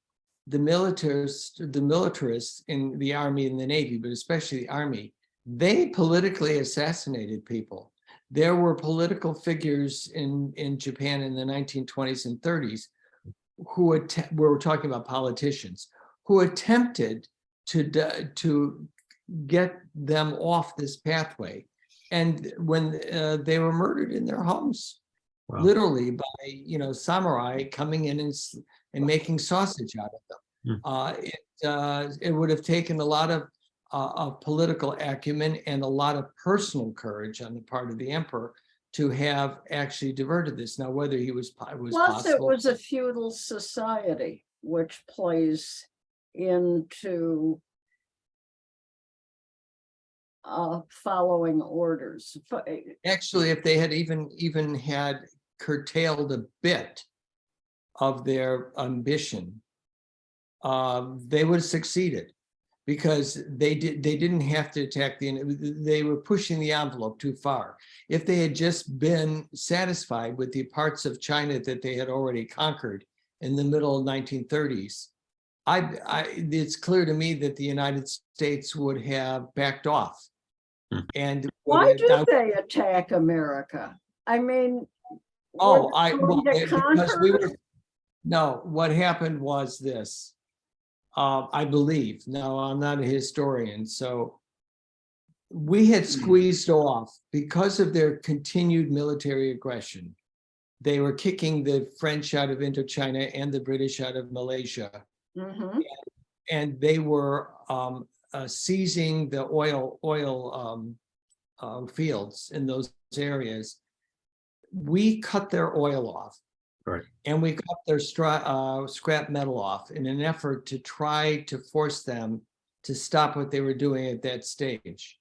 militarists in the army and the navy, but especially the army, they politically assassinated people. There were political figures in Japan in the 1920s and 30s we're talking about politicians who attempted to get them off this pathway. And when they were murdered in their homes, Wow. literally by samurai coming in and making sausage out of them. It would have taken a lot of political acumen and a lot of personal courage on the part of the emperor to have actually diverted this. Now, whether he was Plus, possible. it was a feudal society, which plays into following orders. Actually, if they had even had curtailed a bit of their ambition, they would have succeeded, because they didn't have to attack they were pushing the envelope too far. If they had just been satisfied with the parts of China that they had already conquered in the middle of 1930s, it's clear to me that the United States would have backed off. And why do they attack America? I mean, because we were. No, what happened was this. I believe. Now, I'm not a historian, so we had squeezed off because of their continued military aggression. They were kicking the French out of Indochina and the British out of Malaysia. Mm-hmm. And they were seizing the oil fields in those areas. We cut their oil off. Right. And we got their scrap metal off in an effort to try to force them to stop what they were doing at that stage.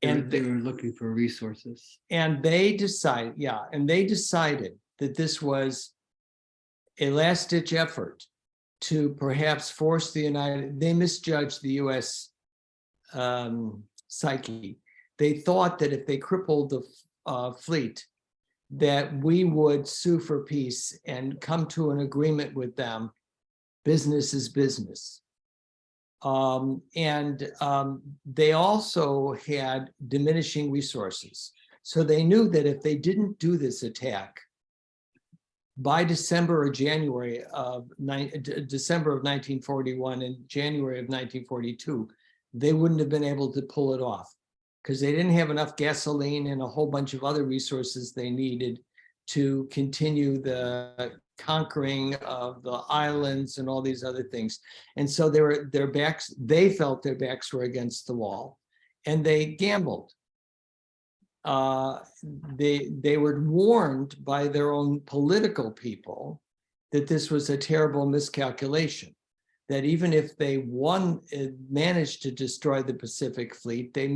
And they were looking for resources. And they decided, that this was a last-ditch effort to perhaps force they misjudged the US psyche. They thought that if they crippled the fleet, that we would sue for peace and come to an agreement with them. Business is business. They also had diminishing resources. So they knew that if they didn't do this attack by December or January of December of 1941 and January of 1942, they wouldn't have been able to pull it off, because they didn't have enough gasoline and a whole bunch of other resources they needed to continue the conquering of the islands and all these other things. And so they felt their backs were against the wall, and they gambled. They were warned by their own political people that this was a terrible miscalculation, that even if they managed to destroy the Pacific Fleet, they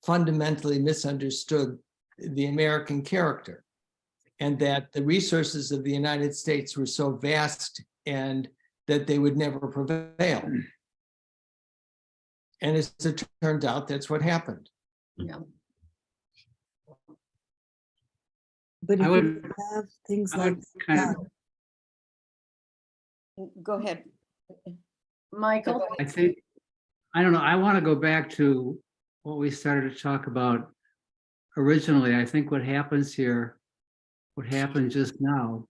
fundamentally misunderstood the American character, and that the resources of the United States were so vast and that they would never prevail. And as it turned out, that's what happened. Yeah. But if I you would- have things I like would kind of, Go ahead. Michael, I think, I don't know, I want to go back to what we started to talk about originally. I think what happens here, what happened just now,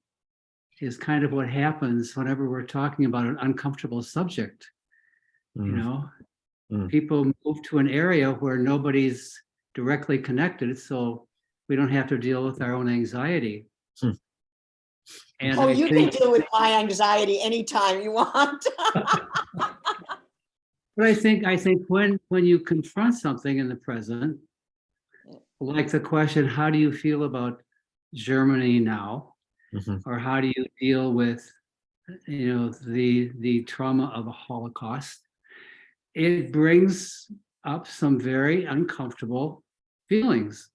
is kind of what happens whenever we're talking about an uncomfortable subject. You know, people move to an area where nobody's directly connected, so we don't have to deal with our own anxiety. And Oh, I you think, can deal with my anxiety anytime you want. but I think when you confront something in the present, like the question, how do you feel about Germany now? Or how do you deal with, the trauma of a Holocaust? It brings up some very uncomfortable feelings,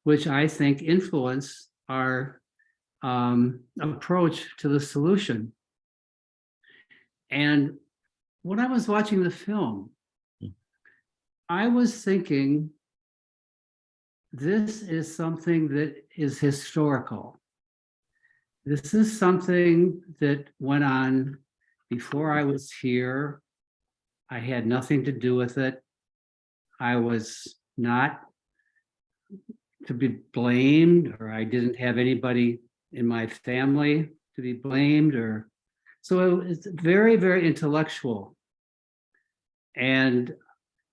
which I think influence our approach to the solution. And when I was watching the film, I was thinking, this is something that is historical. This is something that went on before I was here, I had nothing to do with it. I was not to be blamed, or I didn't have anybody in my family to be blamed, or so it was very, very intellectual. And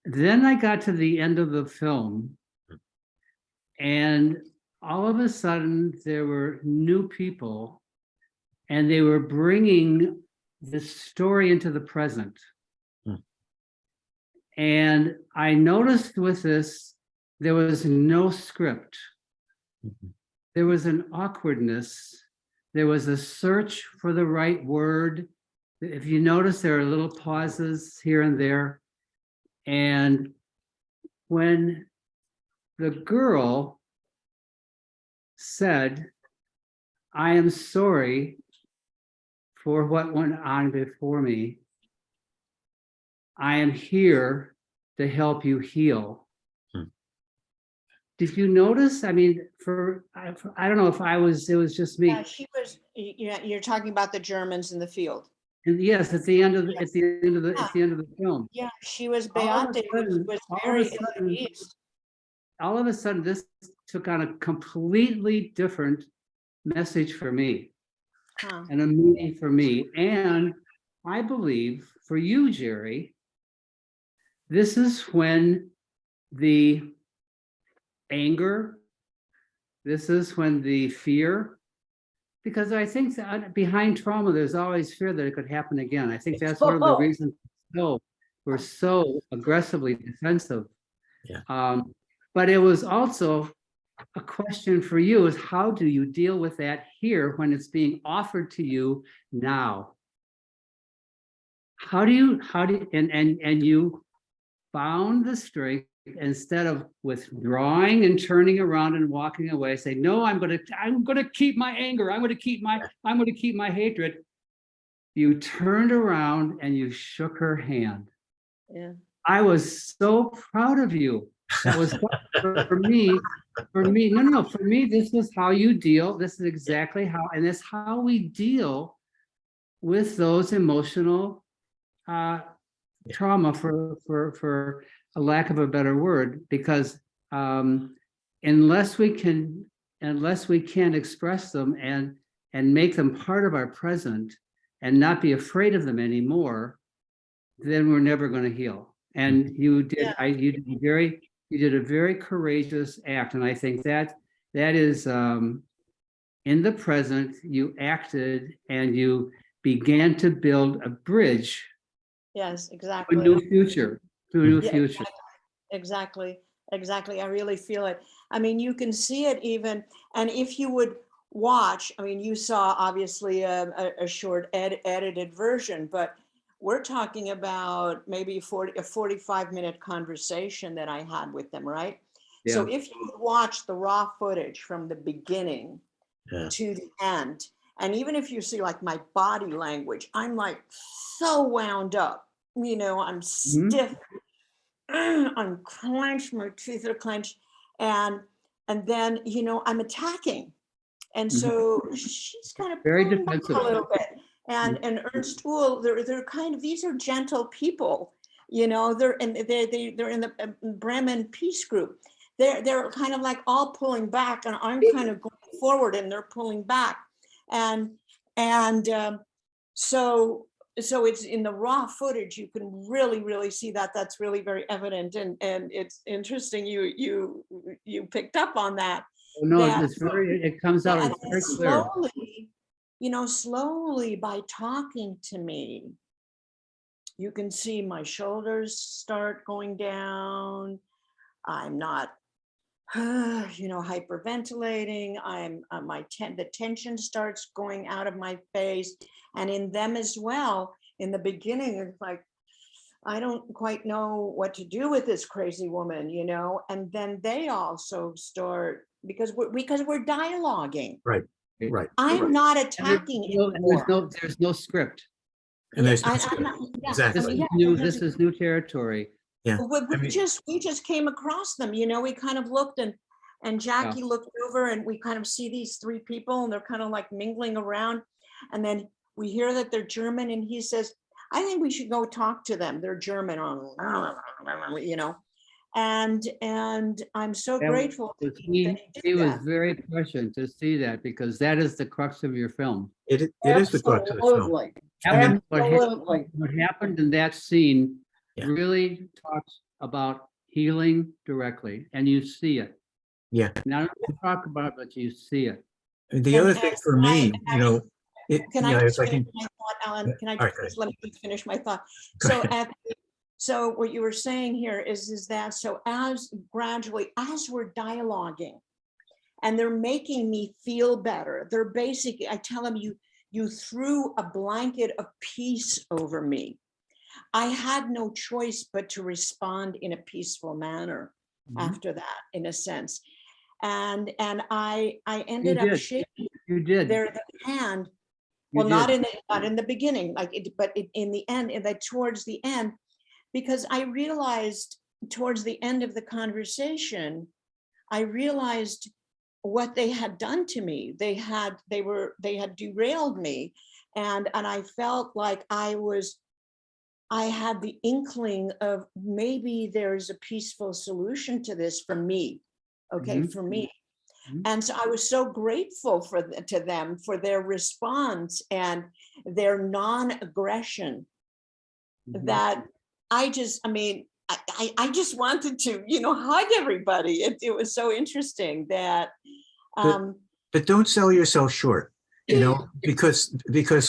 then I got to the end of the film, and all of a sudden there were new people, and they were bringing this story into the present. And I noticed with this, there was no script. There was an awkwardness. There was a search for the right word. If you notice, there are little pauses here and there. And when the girl said, "I am sorry for what went on before me. I am here to help you heal." Did you notice? I mean, I don't know if it was just me. Yeah, she was, yeah, you're talking about the Germans in the field. And yes, at the end of the film. Yeah, she was All of a Beate, which sudden- was all of a very sudden- engaged. All of a sudden, this took on a completely different message for me Huh. and a meaning for me. And I believe for you, Jerry, this is when the anger, this is when the fear, because I think that behind trauma, there's always fear that it could happen again. I think that's one of the reasons we're so aggressively defensive. Yeah. But it was also a question for you, is how do you deal with that here when it's being offered to you now? How do you, and you found the strength, instead of withdrawing and turning around and walking away, say, no, I'm gonna keep my anger, I'm gonna keep my hatred. You turned around and you shook her hand. Yeah. I was so proud of you. That was for me, for me, this was how you deal. This is exactly how, and it's how we deal with those emotional trauma, for a lack of a better word, because unless we can express them and make them part of our present and not be afraid of them anymore, then we're never going to heal. And you did, you did a very courageous act, and I think that is in the present. You acted and you began to build a bridge Yes, to a exactly. new future, Yeah, future. Exactly. I really feel it. I mean, you can see it even, and if you would watch, I mean, you saw obviously a short edited version, but we're talking about maybe a 45-minute conversation that I had with them, right? So Yeah. if you would watch the raw footage from the beginning Yeah. to the end, and even if you see like my body language, I'm like so wound up, I'm stiff. I'm clenched, my teeth are clenched, and then I'm attacking, and so she's kind of Very pulling back defensive. a little bit, and Ernst Wool, they're kind of, these are gentle people, they're in the Bremen Peace Group. They're kind of like all pulling back, and I'm kind of going forward, and they're pulling back, and so it's in the raw footage, you can really see that. That's really very evident, and it's interesting you picked up on that. No, that- it comes out and very clear. slowly by talking to me, you can see my shoulders start going down. I'm not hyperventilating. I'm the tension starts going out of my face, and in them as well. In the beginning, it's like, I don't quite know what to do with this crazy woman, and then they also start, because we're dialoguing. Right. I'm not attacking anymore. There's no script. And there's no I'm script. not- yeah, Exactly. This is yeah, new, there's- this is new territory. Yeah. we just came across them, we kind of looked, and Jackie looked over, and we kind of see these three people, and they're kind of like mingling around, and then we hear that they're German, and he says, I think we should go talk to them. They're German, you know. And I'm so That was- grateful that was he He did was that. very prescient to see that, because that is the crux of your film. It is the crux of the film. Absolutely, And absolutely. What happened in that scene Yeah. really talks about healing directly, and you see it. Yeah. Not only talk about it, but you see it. the other thing for me, you know, Can I yeah, just if I finish can, my thought, Alan? Can I all right, just let me just finish my thought? Go So ahead. so what you were saying here is that so as gradually, as we're dialoguing and they're making me feel better, they're basically, I tell them, you threw a blanket of peace over me. I had no choice but to respond in a peaceful manner Mhm. after that, in a sense. And I ended You up did. shaking You did. their hand. You Well, not did. in the beginning, like but in the end, in that towards the end, because I realized towards the end of the conversation, I realized what they had done to me. They had derailed me, and I felt like I had the inkling of maybe there's a peaceful solution to this for me. Okay, Mhm. for me. Mhm. And so I was so grateful to them for their response and their non-aggression Mhm. that I mean, I just wanted to, hug everybody. It was so interesting that, but um, don't sell yourself short, you know, because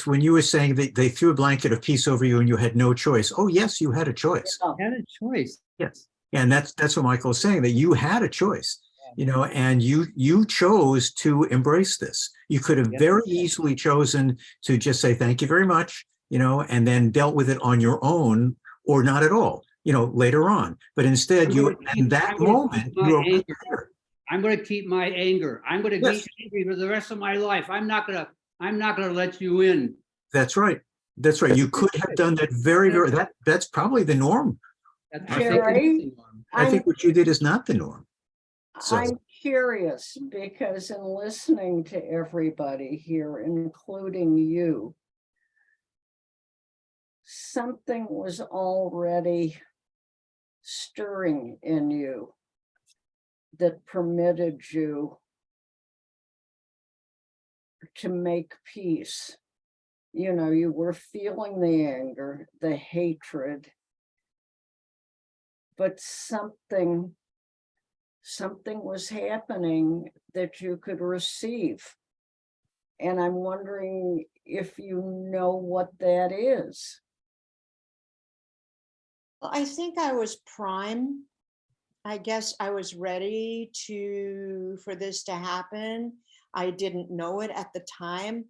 when you were saying that they threw a blanket of peace over you and you had no choice. Oh, yes, you had a choice. Yeah. You had a choice. Yes. And that's what Michael is saying, that you had a choice, you know, and you chose to embrace this. You could have Yep. very easily chosen to just say, thank you very much, you know, and then dealt with it on your own or not at all, you know, later on. But instead, in that moment, you were right there. I'm going to keep my anger. I'm going to Yes. be angry for the rest of my life. I'm not going to let you in. That's right. That's right. You could have done that very, that's probably the norm. That's Jerry, I think what you did is not the norm. So, I'm curious because in listening to everybody here, including you, something was already stirring in you that permitted you to make peace. You know, you were feeling the anger, the hatred, but something was happening that you could receive. And I'm wondering if you know what that is. I think I was prime. I guess I was ready for this to happen. I didn't know it at the time.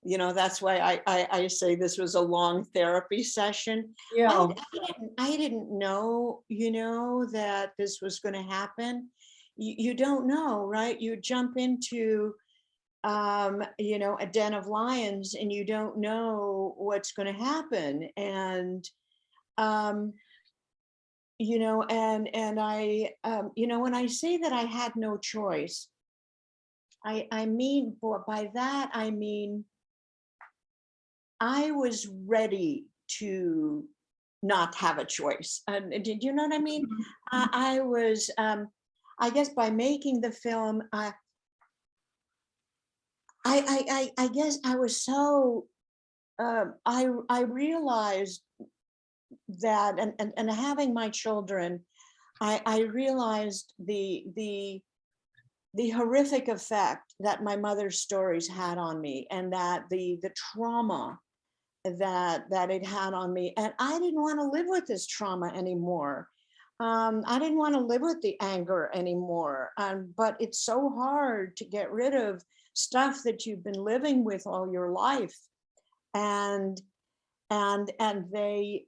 That's why I say this was a long therapy session. Yeah, I didn't know, that this was going to happen. You don't know, right? You jump into, a den of lions and you don't know what's going to happen. And, and I, when I say that I had no choice, I mean, by that, I mean, I was ready to not have a choice. Did you know what I mean? I was, I guess by making the film, I guess I was so, I realized that, and having my children, I realized the horrific effect that my mother's stories had on me, and that the trauma that it had on me, and I didn't want to live with this trauma anymore. I didn't want to live with the anger anymore. But it's so hard to get rid of stuff that you've been living with all your life, and they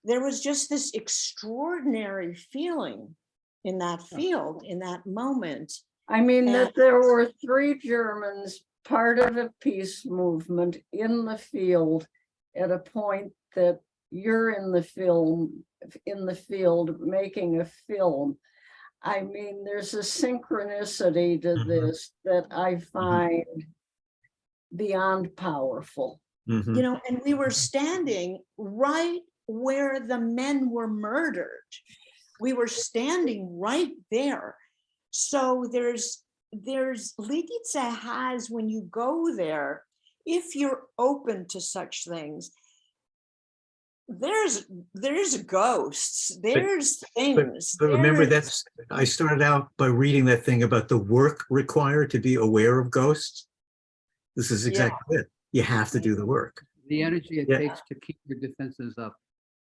there was just this extraordinary feeling in that field, in that moment. I mean, And that there were 3 Germans, part of a peace movement in the field at a point that you're in the field making a film. I mean, there's a synchronicity to Mhm. this that I find beyond powerful. Mhm. You know, and we were standing right where the men were murdered. We were standing right there. So there's Lidice has, when you go there, if you're open to such things, there's ghosts, there's things. But remember, there's- I started out by reading that thing about the work required to be aware of ghosts. This is exactly it. You have to do the work. The energy it Yeah. takes to keep your defenses up.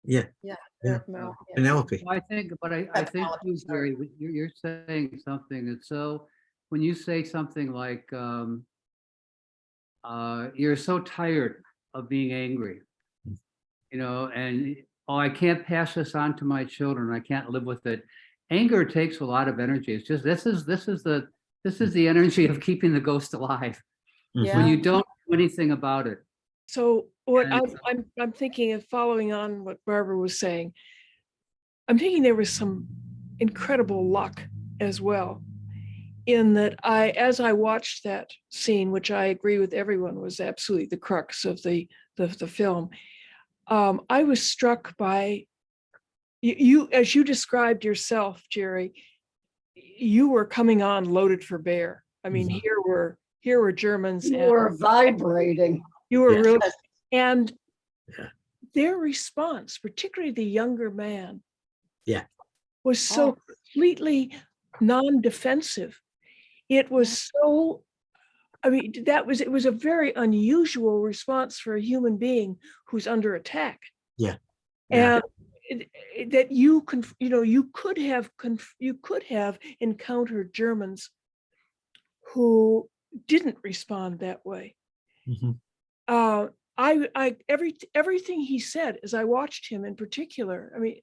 Yeah. Yeah. Yeah. Mel, yeah. Penelope. Well, I think, but I think too, Jerry, you're saying something that's so, when you say something like, you're so tired of being angry, you know, and, oh, I can't pass this on to my children. I can't live with it. Anger takes a lot of energy. It's just, this is the energy of keeping the ghost alive. When Yeah. you don't do anything about it. So what And- I'm thinking of, following on what Barbara was saying, I'm thinking there was some incredible luck as well, in that as I watched that scene, which I agree with everyone was absolutely the crux of the film, I was struck by you, as you described yourself, Jerry. You were coming on loaded for bear. I mean, Mhm. here were Germans, You and were vibrating. you were Yeah. really, and Yeah. their response, particularly the younger man, Yeah. was so completely non-defensive. It was so, I mean, it was a very unusual response for a human being who's under attack. Yeah. Yeah. And that you can, you know, you could have encountered Germans who didn't respond that way. Mhm. Everything he said, as I watched him in particular, I mean,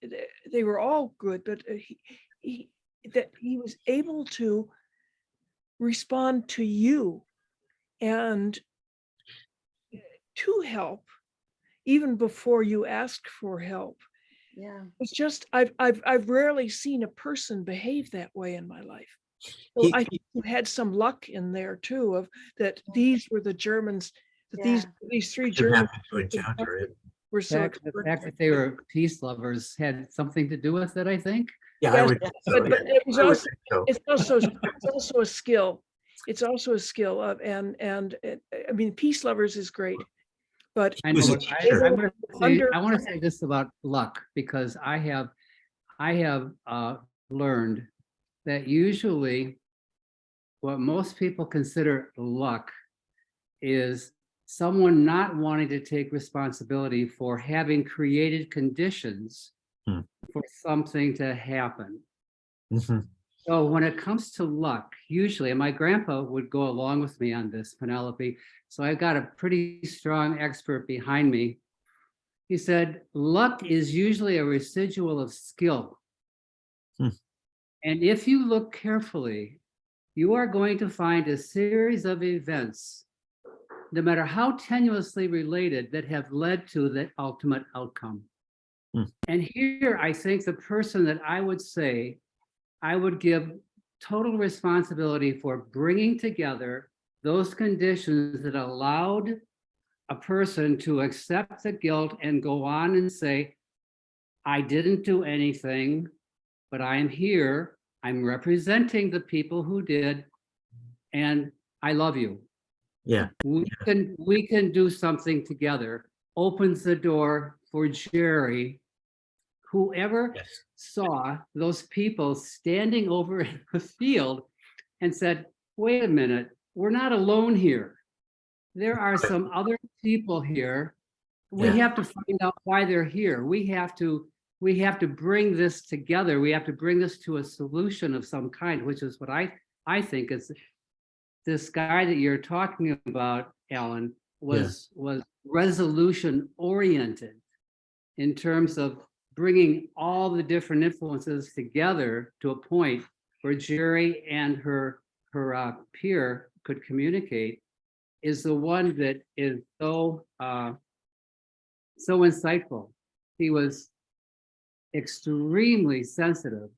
they were all good, but he was able to respond to you and to help even before you asked for help. Yeah. It's just, I've rarely seen a person behave that way in my life. So He- I think you had some luck in there too, of that these were the Germans, that Yeah. these three You Germans happen to encounter it. were so The fact that they were peace lovers had something to do with it, I think. Yeah, I Yes, would. yes, so, but yeah. it was I would also, think so. it's also a skill. It's also a skill of, I mean, peace lovers is great, but I Was know, it but teacher? I want to say this about luck, because I have learned that usually what most people consider luck is someone not wanting to take responsibility for having created conditions Hmm. for something to happen. Mhm. So when it comes to luck, usually, and my grandpa would go along with me on this, Penelope, so I've got a pretty strong expert behind me. He said, luck is usually a residual of skill. Hmm. And if you look carefully, you are going to find a series of events, no matter how tenuously related, that have led to the ultimate outcome. Hmm. And here, I think the person that I would say I would give total responsibility for bringing together those conditions that allowed a person to accept the guilt and go on and say, I didn't do anything, but I am here. I'm representing the people who did, and I love you. Yeah. We can do something together. Opens the door for Jerry. Whoever Yes. saw those people standing over in the field and said, wait a minute, we're not alone here. There are some other people here. We Yeah. have to find out why they're here. We have to bring this together. We have to bring this to a solution of some kind, which is what I think is this guy that you're talking about, Alan, was resolution oriented in terms of bringing all the different influences together to a point where Jerry and her peer could communicate, is the one that is so insightful. He was extremely sensitive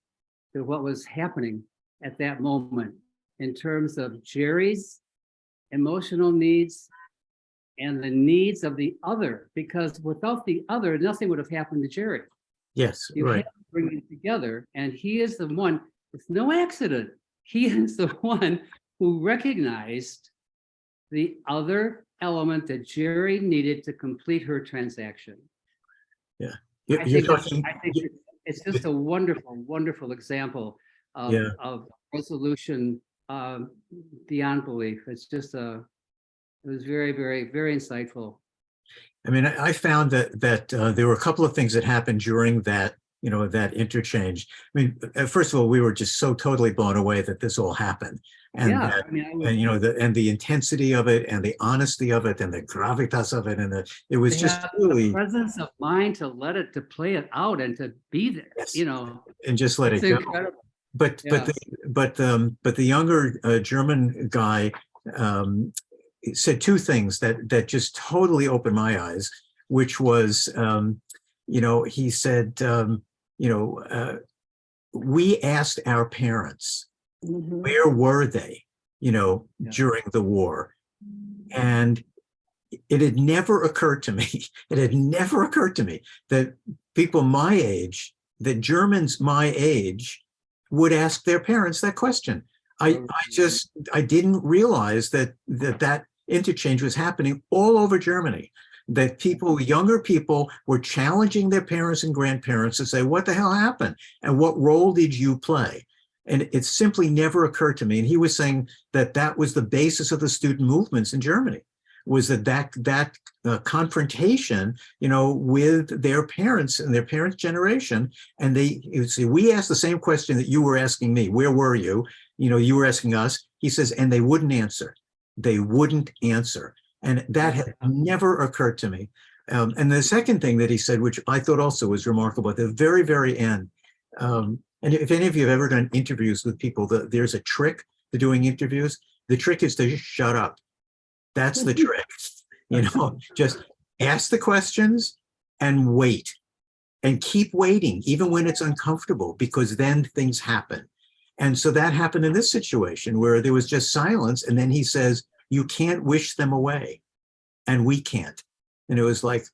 to what was happening at that moment in terms of Jerry's emotional needs and the needs of the other, because without the other, nothing would have happened to Jerry. Yes, You right. have to bring it together, and he is the one, it's no accident. He is the one who recognized the other element that Jerry needed to complete her transaction. You- I You're think that's- talking, I think it's just a wonderful, wonderful example of, Yeah. of resolution beyond belief. It's just it was very, very, very insightful. I mean, I found that there were a couple of things that happened during that, that interchange. I mean, first of all, we were just so totally blown away that this all happened. And Yeah, that, I mean, I was, and the intensity of it and the honesty of it and the gravitas of it. And it was to just have really, the presence of mind to play it out and to be there, Yes. it's and just let it go. incredible. But Yeah. the younger German guy said two things that just totally opened my eyes, which was he said we asked our parents, Mhm. where were they during the war, and it had never occurred to me that people my age, that Germans my age would ask their parents that question. I didn't realize that interchange was happening all over Germany, that people, younger people, were challenging their parents and grandparents to say, what the hell happened? And what role did you play? And it simply never occurred to me. And he was saying that was the basis of the student movements in Germany, was that confrontation, with their parents and their parents' generation. And he would say, we asked the same question that you were asking me. Where were you? You were asking us. He says, and they wouldn't answer. They wouldn't answer. And that had never occurred to me. And the second thing that he said, which I thought also was remarkable, at the very, very end, and if any of you have ever done interviews with people, there's a trick to doing interviews. The trick is to just shut up. That's the trick. Just ask the questions and wait, and keep waiting, even when it's uncomfortable, because then things happen. And so that happened in this situation where there was just silence. And then he says, you can't wish them away, and we can't. And it was like,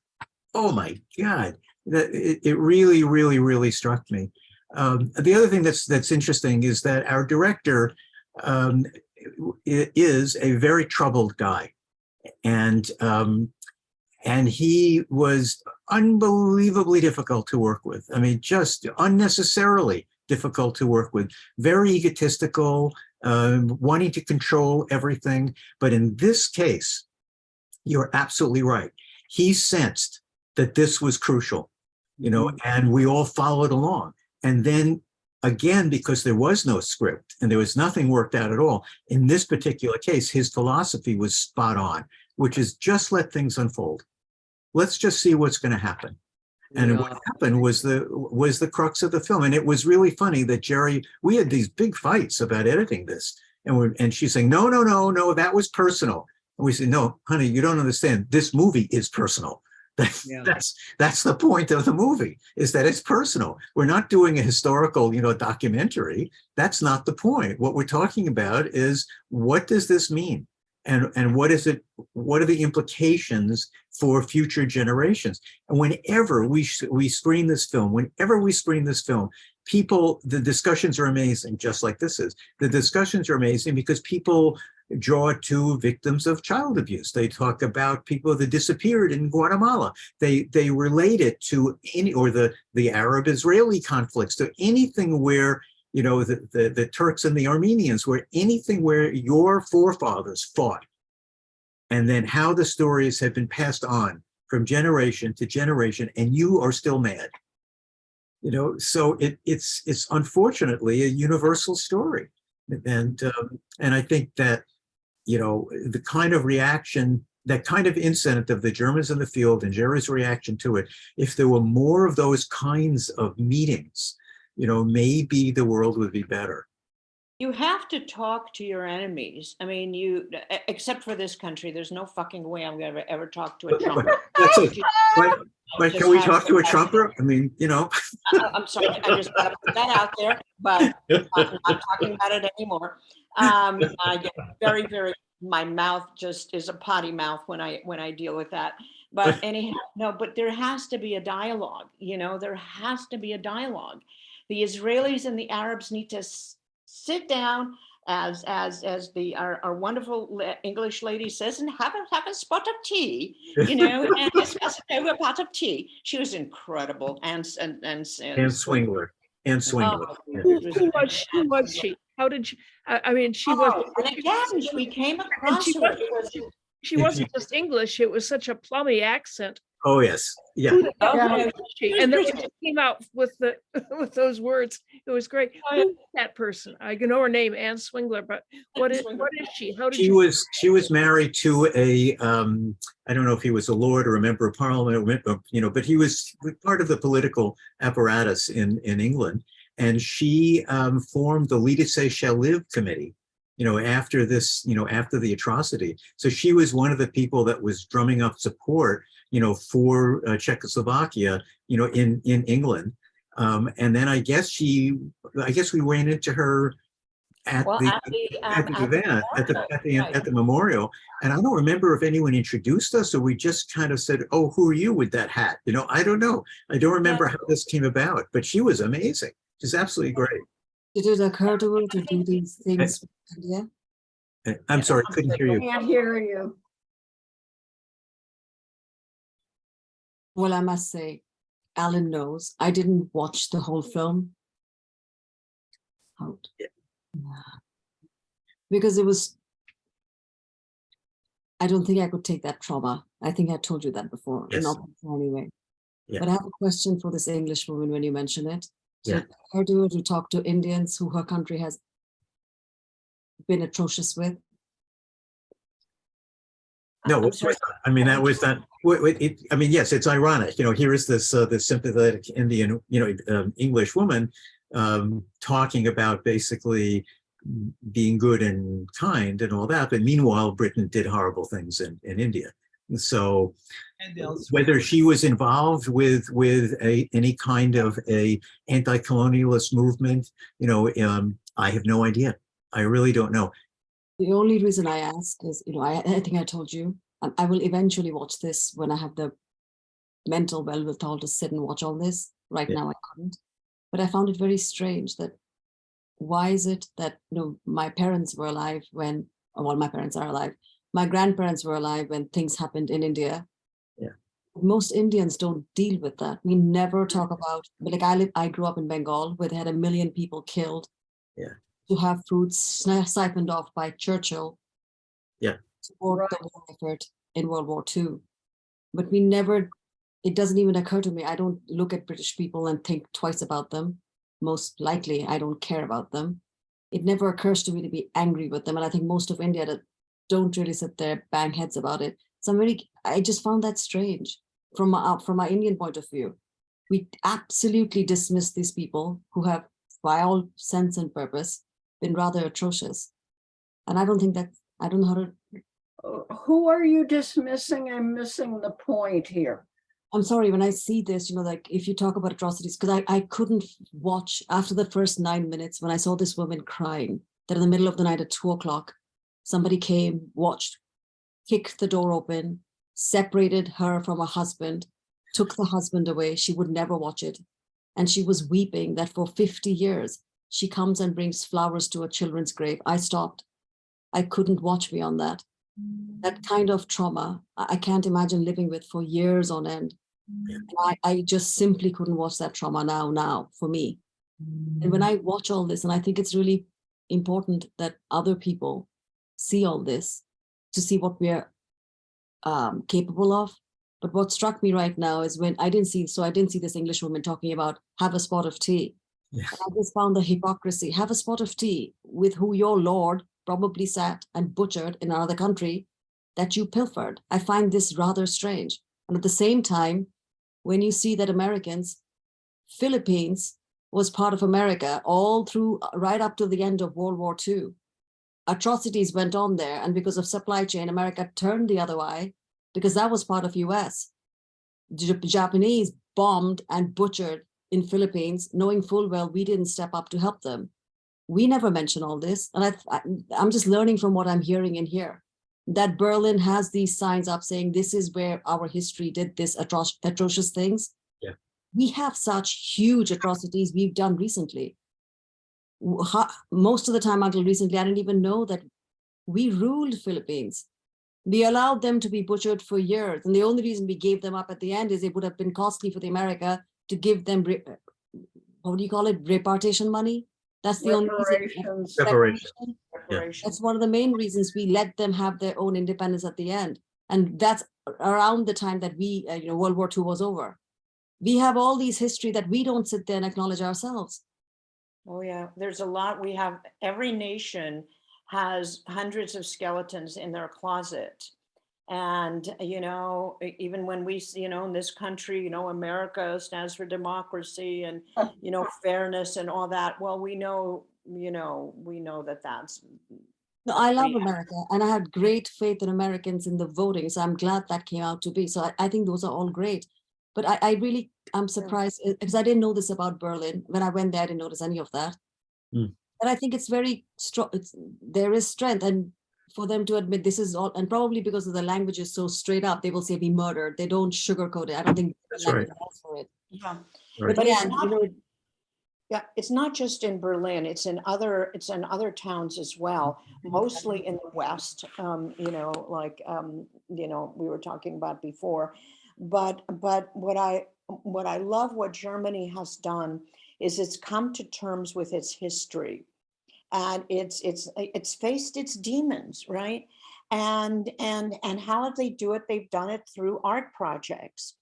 oh my God, it really, really, really struck me. The other thing that's interesting is that our director is a very troubled guy. And he was unbelievably difficult to work with. I mean, just unnecessarily difficult to work with, very egotistical, wanting to control everything. But in this case, you're absolutely right. He sensed that this was crucial, and we all followed along. And then again, because there was no script and there was nothing worked out at all, in this particular case, his philosophy was spot on, which is just let things unfold. Let's just see what's going to happen. And what happened was the crux of the film. And it was really funny that Jerry, we had these big fights about editing this. And she's saying, no, that was personal. And we said, no, honey, you don't understand. This movie is personal. That's the point of the movie, is that it's personal. We're not doing a historical, documentary. That's not the point. What we're talking about is, what does this mean? And what is it? What are the implications for future generations? And whenever we screen this film, people, the discussions are amazing, just like this is. The discussions are amazing because people draw to victims of child abuse. They talk about people that disappeared in Guatemala. They relate it to the Arab-Israeli conflicts, to anything where the Turks and the Armenians, where anything where your forefathers fought, and then how the stories have been passed on from generation to generation, and you are still mad. So it's unfortunately a universal story, and I think that the kind of reaction, that kind of incentive of the Germans in the field and Jerry's reaction to it, if there were more of those kinds of meetings, maybe the world would be better. You have to talk to your enemies. I mean, except for this country, there's no fucking way I'm going to ever talk to a Trumper. That's it. But can we talk to a Trumper? I mean, I'm sorry, I just got to put that out there, but I'm not talking about it anymore. I get very, very my mouth just is a potty mouth when I deal with that. But anyhow, no, but there has to be a dialogue, there has to be a dialogue. The Israelis and the Arabs need to sit down as our wonderful English lady says, and have a spot of tea, and discuss it over a pot of tea. She was incredible. And Swingler. And Swingler. Oh, Yeah. Who was she? How did she? I mean, she was. Oh, and again, we came And across she her. she wasn't just English. It was such a plummy accent. Oh, yes. Yeah. Who the hell Yeah. was she? And then when she came out with with those words, it was great. Who is that person? I know her name, Anne Swingler, but what is she? How did she was married to a I don't know if he was a lord or a member of parliament, but he was part of the political apparatus in England, and she formed the Lead Say Shall Live committee, after this, after the atrocity. So she was one of the people that was drumming up support, for Czechoslovakia, in England. And then I guess we ran into her at the memorial. And I don't remember if anyone introduced us, or we just kind of said, "Oh, who are you with that hat?" I don't know. I don't remember how this came about, but she was amazing. She's absolutely great. Did it occur to her to do these things? Yeah. I'm sorry, I couldn't hear you. Can't hear you. Well, I must say, Alan knows. I didn't watch the whole film. Out. Because it was, I don't think I could take that trauma. I think I told you that before. Yes. Not before anyway. Yeah. But I have a question for this English woman when you mention it. Yeah. Her to talk to Indians who her country has been atrocious with. No, I mean, that was not. I mean, yes, it's ironic. Here is this sympathetic Indian, English woman talking about basically being good and kind and all that, but meanwhile, Britain did horrible things in India. And so, whether she was involved with any kind of a anti-colonialist movement, I have no idea. I really don't know. The only reason I ask is, I think I told you, I will eventually watch this when I have the mental wherewithal to sit and watch all this. Right now I couldn't. But I found it very strange that why is it that, my parents were alive when, well, my parents are alive. My grandparents were alive when things happened in India. Yeah. Most Indians don't deal with that. We never talk about, but I grew up in Bengal where they had 1 million people killed. Yeah. To have food siphoned off by Churchill. Yeah. Support the war effort in World War II. But we never, it doesn't even occur to me. I don't look at British people and think twice about them. Most likely, I don't care about them. It never occurs to me to be angry with them. And I think most of India that don't really sit there, bang heads about it. So I just found that strange from my Indian point of view. We absolutely dismiss these people who have, by all sense and purpose, been rather atrocious. And I don't think that, I don't know how to. Who are you dismissing? I'm missing the point here. I'm sorry, when I see this, like if you talk about atrocities, because I couldn't watch after the first 9 minutes when I saw this woman crying, that in the middle of the night at 2:00, somebody came, watched, kicked the door open, separated her from her husband, took the husband away. She would never watch it. And she was weeping that for 50 years, she comes and brings flowers to her children's grave. I stopped. I couldn't watch beyond that. That kind of trauma, I can't imagine living with for years on end. And I just simply couldn't watch that trauma now for me. And when I watch all this, and I think it's really important that other people see all this to see what we're capable of. But what struck me right now is when I didn't see this English woman talking about have a spot of tea. Yeah. And I just found the hypocrisy. Have a spot of tea with who your Lord probably sat and butchered in another country that you pilfered. I find this rather strange. And at the same time, when you see that Philippines was part of America all through, right up to the end of World War II. Atrocities went on there, and because of supply chain, America turned the other way because that was part of US. The Japanese bombed and butchered in Philippines, knowing full well we didn't step up to help them. We never mention all this, and I'm just learning from what I'm hearing in here. that Berlin has these signs up saying this is where our history did this atrocious things. Yeah. We have such huge atrocities we've done recently. Most of the time until recently, I didn't even know that we ruled Philippines. We allowed them to be butchered for years. And the only reason we gave them up at the end is it would have been costly for the America to give them, what do you call it, repartition money? That's the only reason. Reparations. Separation. Reparations. That's one of the main reasons we let them have their own independence at the end. And that's around the time that we, World War II was over. We have all these history that we don't sit there and acknowledge ourselves. Oh, yeah, there's a lot. We have, every nation has hundreds of skeletons in their closet. And, even when we, in this country, America stands for democracy and, fairness and all that. Well, we know that that's. No, I love we- America and I had great faith in Americans in the voting. So I'm glad that came out to be. So I think those are all great. But I'm surprised because I didn't know this about Berlin. When I went there, I didn't notice any of that. Mm. And I think it's very strong. There is strength. And for them to admit this is all, and probably because of the language is so straight up, they will say we murdered. They don't sugarcoat it. I don't think That's the language right. allows for it. Yeah. Right. But it's yeah, not- Yeah, it's not just in Berlin, it's in other towns as well, mostly in the West, we were talking about before. But what I love what Germany has done is it's come to terms with its history. And it's faced its demons, right? And how they do it? They've done it through art projects,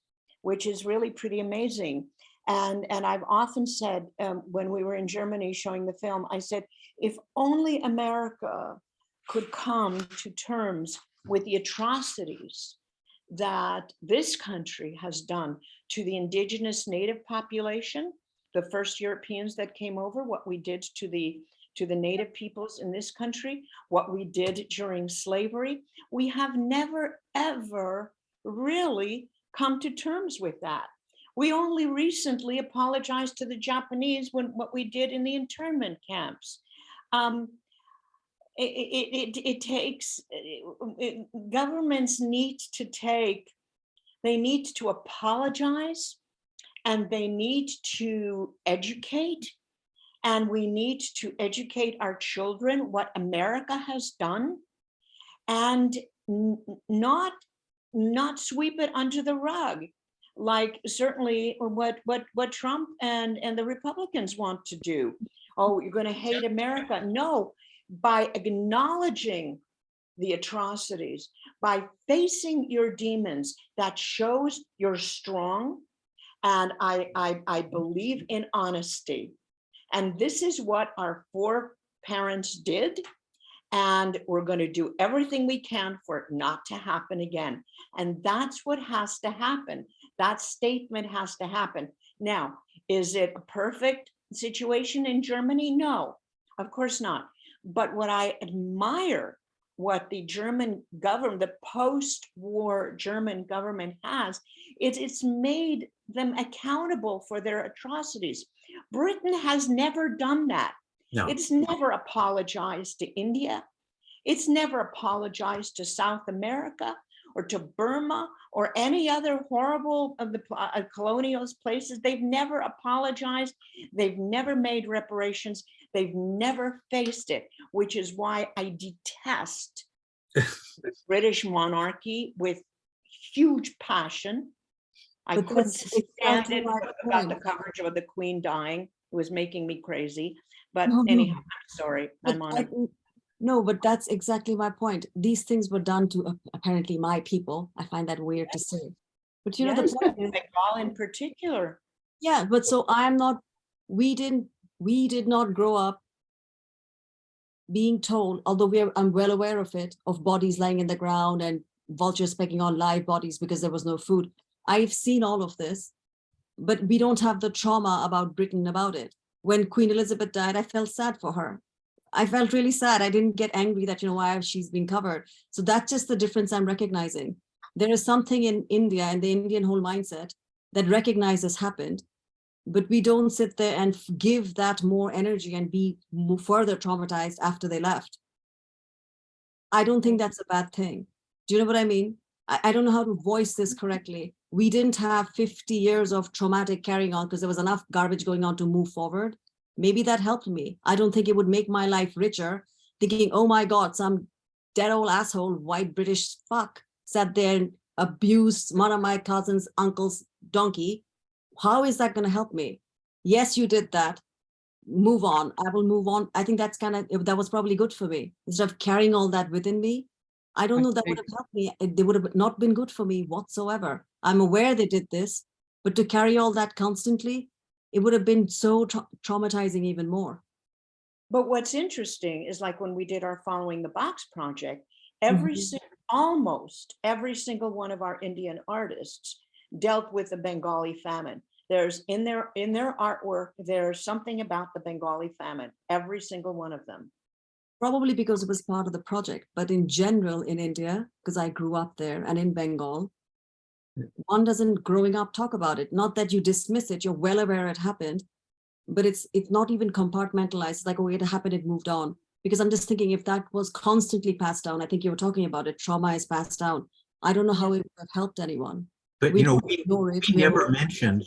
which is really pretty amazing. And I've often said, when we were in Germany showing the film, I said, if only America could come to terms with the atrocities that this country has done to the indigenous native population, the first Europeans that came over, what we did to the native peoples in this country, what we did during slavery, we have never, ever really come to terms with that. We only recently apologized to the Japanese when what we did in the internment camps. It takes, governments need to apologize, and they need to educate, and we need to educate our children what America has done, and not sweep it under the rug, like certainly what Trump and the Republicans want to do. Oh, you're going to hate America. No, by acknowledging the atrocities, by facing your demons, that shows you're strong. And I believe in honesty. And this is what our foreparents did. And we're going to do everything we can for it not to happen again. And that's what has to happen. That statement has to happen. Now, is it a perfect situation in Germany? No, of course not. But what I admire, what the German government, the post-war German government has, it's made them accountable for their atrocities. Britain has never done that. No. It's never apologized to India. It's never apologized to South America or to Burma or any other horrible of the colonial places. They've never apologized. They've never made reparations. They've never faced it, which is why I detest the British monarchy with huge passion. I But couldn't that's stand exactly it my about the point. coverage of the Queen dying. It was making me crazy. But No, no. anyhow, I'm sorry. But I'm on a no, but that's exactly my point. These things were done to apparently my people. I find that weird to say. But the yes, point is, Bengal in particular. yeah, but so we did not grow up being told, although I'm well aware of it, of bodies lying in the ground and vultures pecking on live bodies because there was no food. I've seen all of this, but we don't have the trauma about Britain about it. When Queen Elizabeth died, I felt sad for her. I felt really sad. I didn't get angry that, why she's been covered. So that's just the difference I'm recognizing. There is something in India and the Indian whole mindset that recognizes happened, but we don't sit there and give that more energy and be further traumatized after they left. I don't think that's a bad thing. Do you know what I mean? I don't know how to voice this correctly. We didn't have 50 years of traumatic carrying on because there was enough garbage going on to move forward. Maybe that helped me. I don't think it would make my life richer, thinking, oh my God, some dead old asshole, white British fuck sat there and abused one of my cousin's uncle's donkey. How is that going to help me? Yes, you did that. Move on. I will move on. I think that's that was probably good for me. Instead of carrying all that within me, I don't know, that would have helped me. They would have not been good for me whatsoever. I'm aware they did this, but to carry all that constantly, it would have been so traumatizing even more. But what's interesting is like when we did our Following the Box project, almost every single one of our Indian artists dealt with the Bengali famine. There's in their artwork, there's something about the Bengali famine, every single one of them. Probably because it was part of the project, but in general in India, because I grew up there, and in Bengal, one doesn't growing up talk about it. Not that you dismiss it, you're well aware it happened, but it's not even compartmentalized. It's like, oh, it happened, it moved on. Because I'm just thinking, if that was constantly passed down, I think you were talking about it, trauma is passed down. I don't know how it would have helped anyone. But We you know, don't ignore it. we never mentioned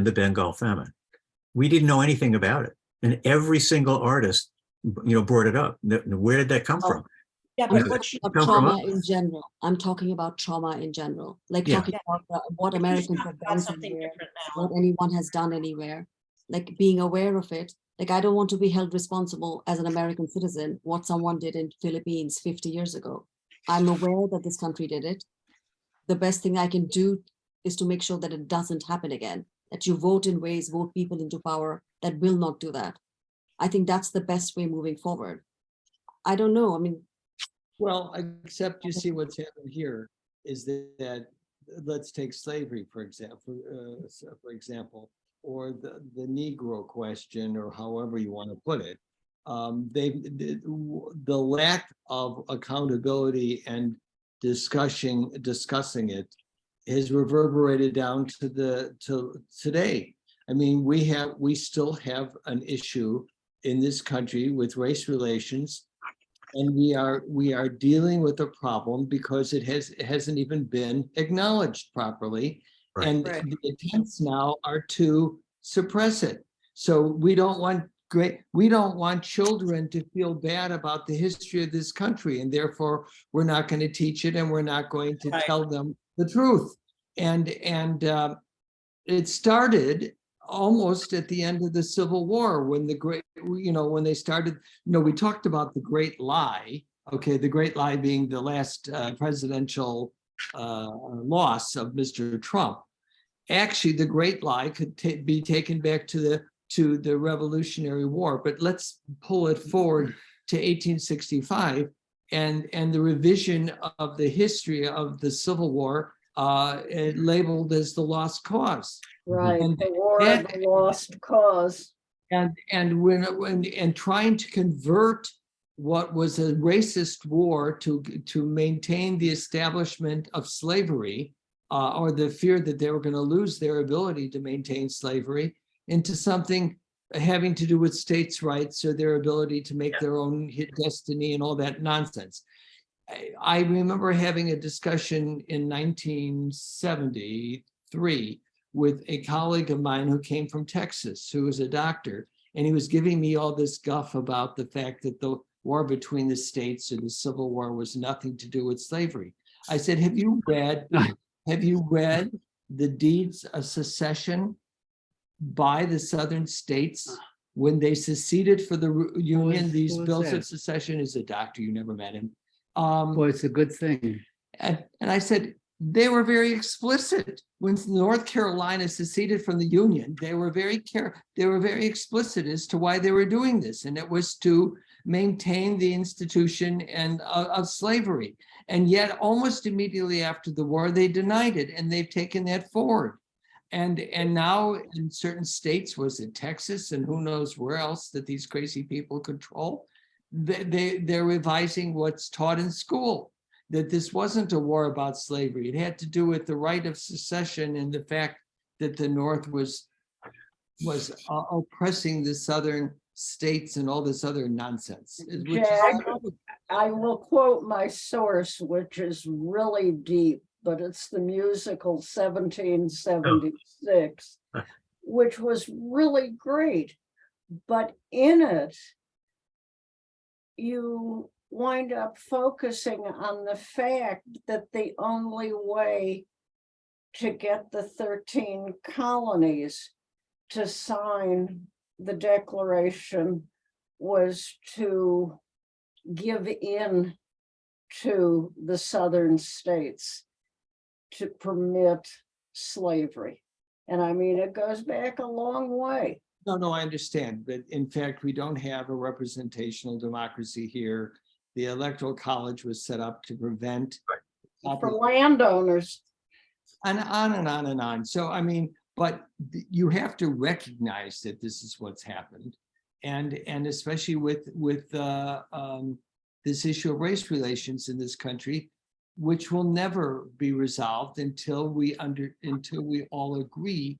the Bengal famine. We didn't know anything about it, and every single artist, you know, brought it up. Where did that come from? Yeah, I'm but what talking she, about come from trauma us. in general. I'm talking about trauma in general, like Yeah. talking about what she's Americans talking have about done something somewhere, different what now. anyone has done anywhere, like being aware of it. Like, I don't want to be held responsible as an American citizen, what someone did in Philippines 50 years ago. I'm aware that this country did it. The best thing I can do is to make sure that it doesn't happen again, that you vote in ways, vote people into power that will not do that. I think that's the best way moving forward. I don't know. I mean, Well, except you see what's happened here is that let's take slavery, for example, or the Negro question, or however you want to put it. The lack of accountability and discussing it has reverberated down to today. I mean, we still have an issue in this country with race relations, and we are dealing with a problem because it hasn't even been acknowledged properly. Right. And Right. the attempts now are to suppress it. So we don't want children to feel bad about the history of this country, and therefore we're not going to teach it, and we're not going to Right. tell them the truth. And it started almost at the end of the Civil War, when when they started, we talked about the Great Lie. Okay, the Great Lie being the last presidential loss of Mr. Trump. Actually, the Great Lie could be taken back to the Revolutionary War, but let's pull it forward to 1865 and the revision of the history of the Civil War, labeled as the lost cause. Right, And the war of the lost cause. And trying to convert what was a racist war to maintain the establishment of slavery, or the fear that they were going to lose their ability to maintain slavery, into something having to do with states' rights or their ability to make their own destiny and all that nonsense. I remember having a discussion in 1973 with a colleague of mine who came from Texas, who was a doctor, and he was giving me all this guff about the fact that the war between the states or the Civil War was nothing to do with slavery. I said, have you read the deeds of secession by the Southern states when they seceded for the Union? These bills of secession. Is a doctor, you never met him. Boy, it's a good thing. And I said, they were very explicit. When North Carolina seceded from the Union, they were very explicit as to why they were doing this, and it was to maintain the institution of slavery. And yet, almost immediately after the war, they denied it, and they've taken that forward. And now, in certain states, was it Texas and who knows where else that these crazy people control, they're revising what's taught in school, that this wasn't a war about slavery. It had to do with the right of secession and the fact that the North was oppressing the Southern states and all this other nonsense. Jack, I will quote my source, which is really deep, but it's the musical 1776, which was really great. But in it, you wind up focusing on the fact that the only way to get the 13 colonies to sign the Declaration was to give in to the southern states to permit slavery. And I mean, it goes back a long way. No, I understand, but in fact, we don't have a representational democracy here. The Electoral College was set up to prevent. For landowners. And on and on and on. So, I mean, but you have to recognize that this is what's happened. And especially with this issue of race relations in this country, which will never be resolved until we all agree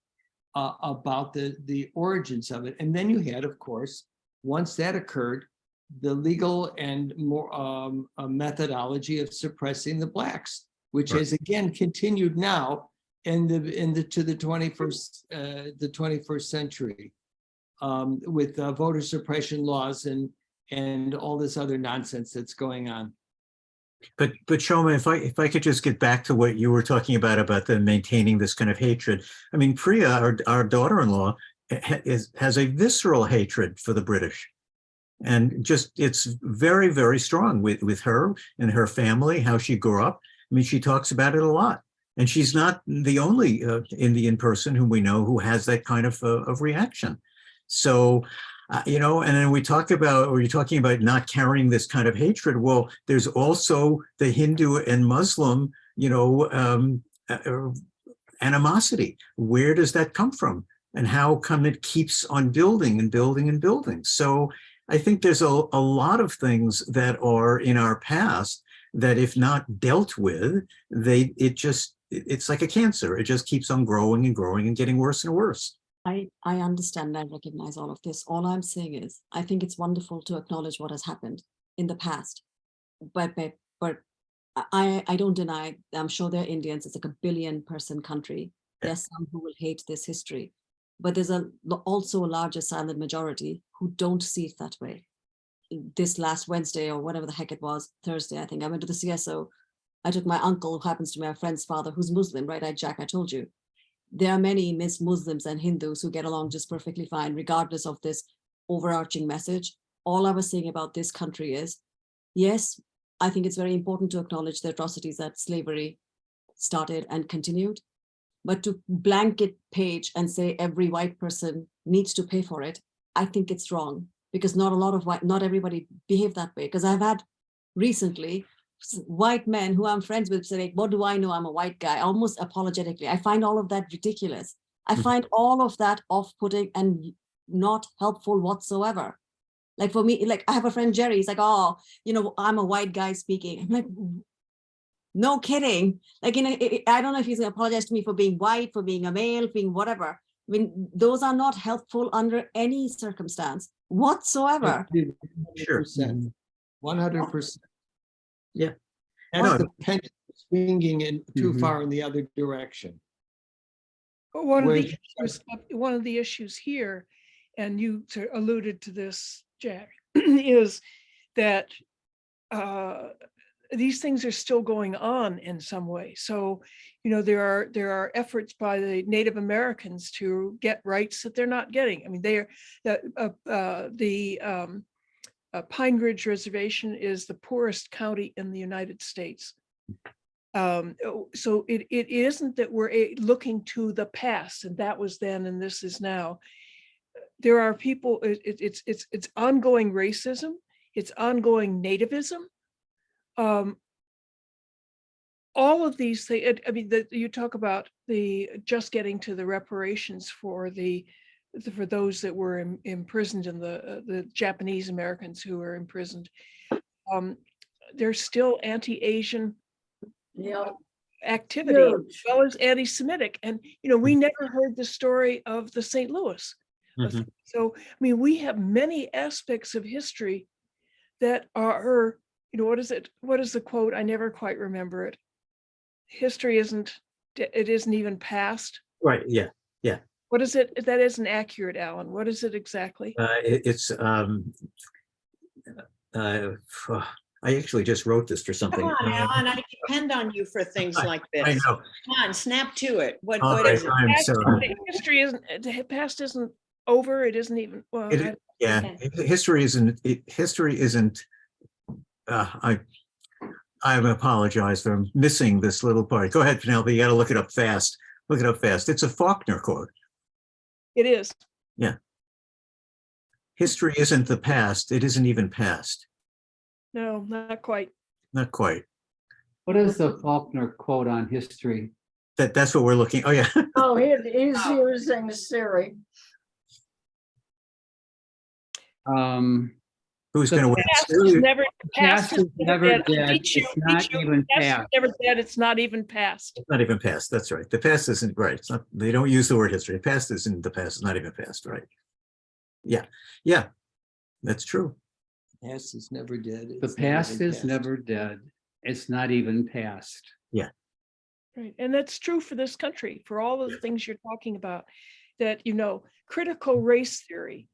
about the origins of it. And then you had, of course, once that occurred, the legal and more methodology of suppressing the blacks, which has again continued now to the 21st century with voter suppression laws and all this other nonsense that's going on. But Shoma, if I could just get back to what you were talking about the maintaining this kind of hatred. I mean, Priya, our daughter-in-law, has a visceral hatred for the British. And just, it's very, very strong with her and her family, how she grew up. I mean, she talks about it a lot. And she's not the only Indian person whom we know who has that kind of reaction. So, you know, and then you're talking about not carrying this kind of hatred. Well, there's also the Hindu and Muslim, you know, animosity. Where does that come from? And how come it keeps on building and building and building? So I think there's a lot of things that are in our past that if not dealt with, it's like a cancer. It just keeps on growing and growing and getting worse and worse. I understand and recognize all of this. All I'm saying is, I think it's wonderful to acknowledge what has happened in the past. But I don't deny, I'm sure there are Indians, it's like a 1 billion person country. There's some who will hate this history, but there's also a larger silent majority who don't see it that way. This last Wednesday or whatever the heck it was, Thursday, I think I went to the CSO. I took my uncle, who happens to be my friend's father, who's Muslim, right? Jack, I told you. There are many Muslims and Hindus who get along just perfectly fine, regardless of this overarching message. All I was saying about this country is, yes, I think it's very important to acknowledge the atrocities that slavery started and continued, but to blanket page and say every white person needs to pay for it, I think it's wrong, because not everybody behave that way. Because I've had recently white men who I'm friends with say, what do I know? I'm a white guy, almost apologetically. I find all of that ridiculous. I find all of that off-putting and not helpful whatsoever. Like for me, like I have a friend, Jerry, he's like, oh, you know, I'm a white guy speaking. I'm like, no kidding. Like, you know, I don't know if he's gonna apologize to me for being white, for being a male, being whatever. I mean, those are not helpful under any circumstance whatsoever. 100%. 100%. Yeah. That's the pendulum swinging in too far in the other direction. But one of the issues here, and you alluded to this, Jack, is that these things are still going on in some way. So, you know, there are efforts by the Native Americans to get rights that they're not getting. I mean, the Pine Ridge Reservation is the poorest county in the United States. So it isn't that we're looking to the past and that was then and this is now. There are people, it's ongoing racism, it's ongoing nativism. All of these things, I mean, you talk about just getting to the reparations for those that were imprisoned and the Japanese Americans who were imprisoned. There's still anti-Asian activity as well as anti-Semitic. And, you know, we never heard the story of the St. Louis. So, I mean, we have many aspects of history that are what is it? What is the quote? I never quite remember it. History it isn't even past. Right, yeah. What is it? That isn't accurate, Alan. What is it exactly? It's uh, I actually just wrote this for something. Come on, Alan, I depend on you for things like I this. know. Come on, snap to it. What All what right, is it? I'm sorry. History isn't, the past isn't over. It isn't even, well, Yeah, history isn't, I apologize for missing this little part. Go ahead, Penelope, you gotta look it up fast. Look it up fast. It's a Faulkner quote. it is. History isn't the past. It isn't even past. No, not quite. Not quite. What is the Faulkner quote on history? That's what we're looking. Oh, yeah. Oh, he's using Siri. Who's The gonna win? Past is never, Past is never dead. dead. Beat you, It's not beat you. even Past is past. never dead. It's not even past. It's not even past. That's right. The past isn't right. It's not, they don't use the word history. Past isn't the past. It's not even past, right? Yeah, that's true. Past is never dead. The it's not past even is past. never dead. It's not even past. Right. And that's true for this country, for all of the things you're talking about, that, critical race theory,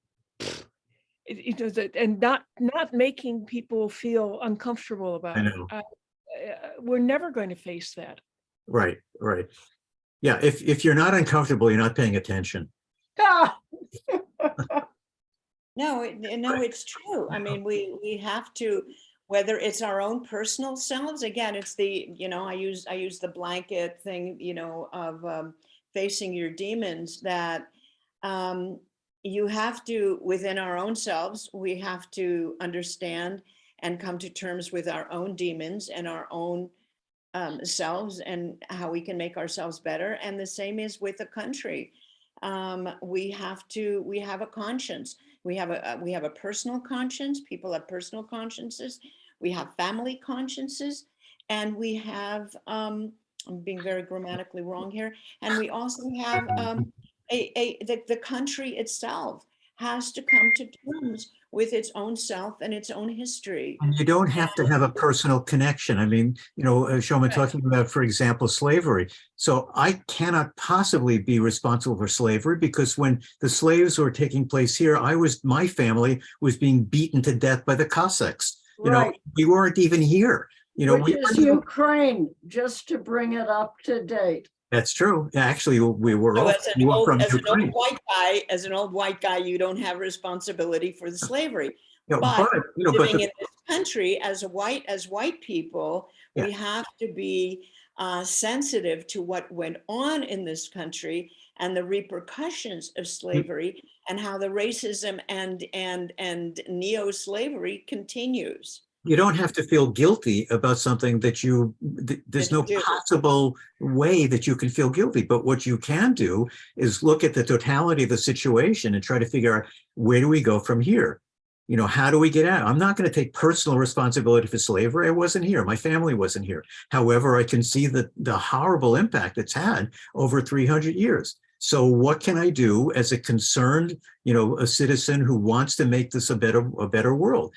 and not making people feel uncomfortable about I it. know. We're never going to face that. Right. Yeah, if you're not uncomfortable, you're not paying attention. Ah, No, it's true. I mean, we have to, whether it's our own personal selves, again, it's the, I use the blanket thing, of facing your demons, that you have to, within our own selves, we have to understand and come to terms with our own demons and our own selves and how we can make ourselves better. And the same is with the country. We have a conscience. We have a personal conscience. People have personal consciences. We have family consciences, and we have, I'm being very grammatically wrong here. And we also have the country itself has to come to terms with its own self and its own history. And you don't have to have a personal connection. I mean, Showman, talking about, for example, slavery. So I cannot possibly be responsible for slavery, because when the slaves were taking place here, my family was being beaten to death by the Cossacks. right, We weren't even here. which We is weren't even- Ukraine, just to bring it up to date. That's true. Actually, we were So all as an we were old, from as an old Ukraine. white guy, you don't have responsibility for the slavery. But But but living in this country as white people, Yeah. we have to be sensitive to what went on in this country and the repercussions of slavery and how the racism and neo-slavery continues. you don't have to feel guilty about something there's That no you do. possible way that you can feel guilty. But what you can do is look at the totality of the situation and try to figure out, where do we go from here? How do we get out? I'm not going to take personal responsibility for slavery. I wasn't here. My family wasn't here. However, I can see the horrible impact it's had over 300 years. So what can I do as a concerned, a citizen who wants to make this a better world?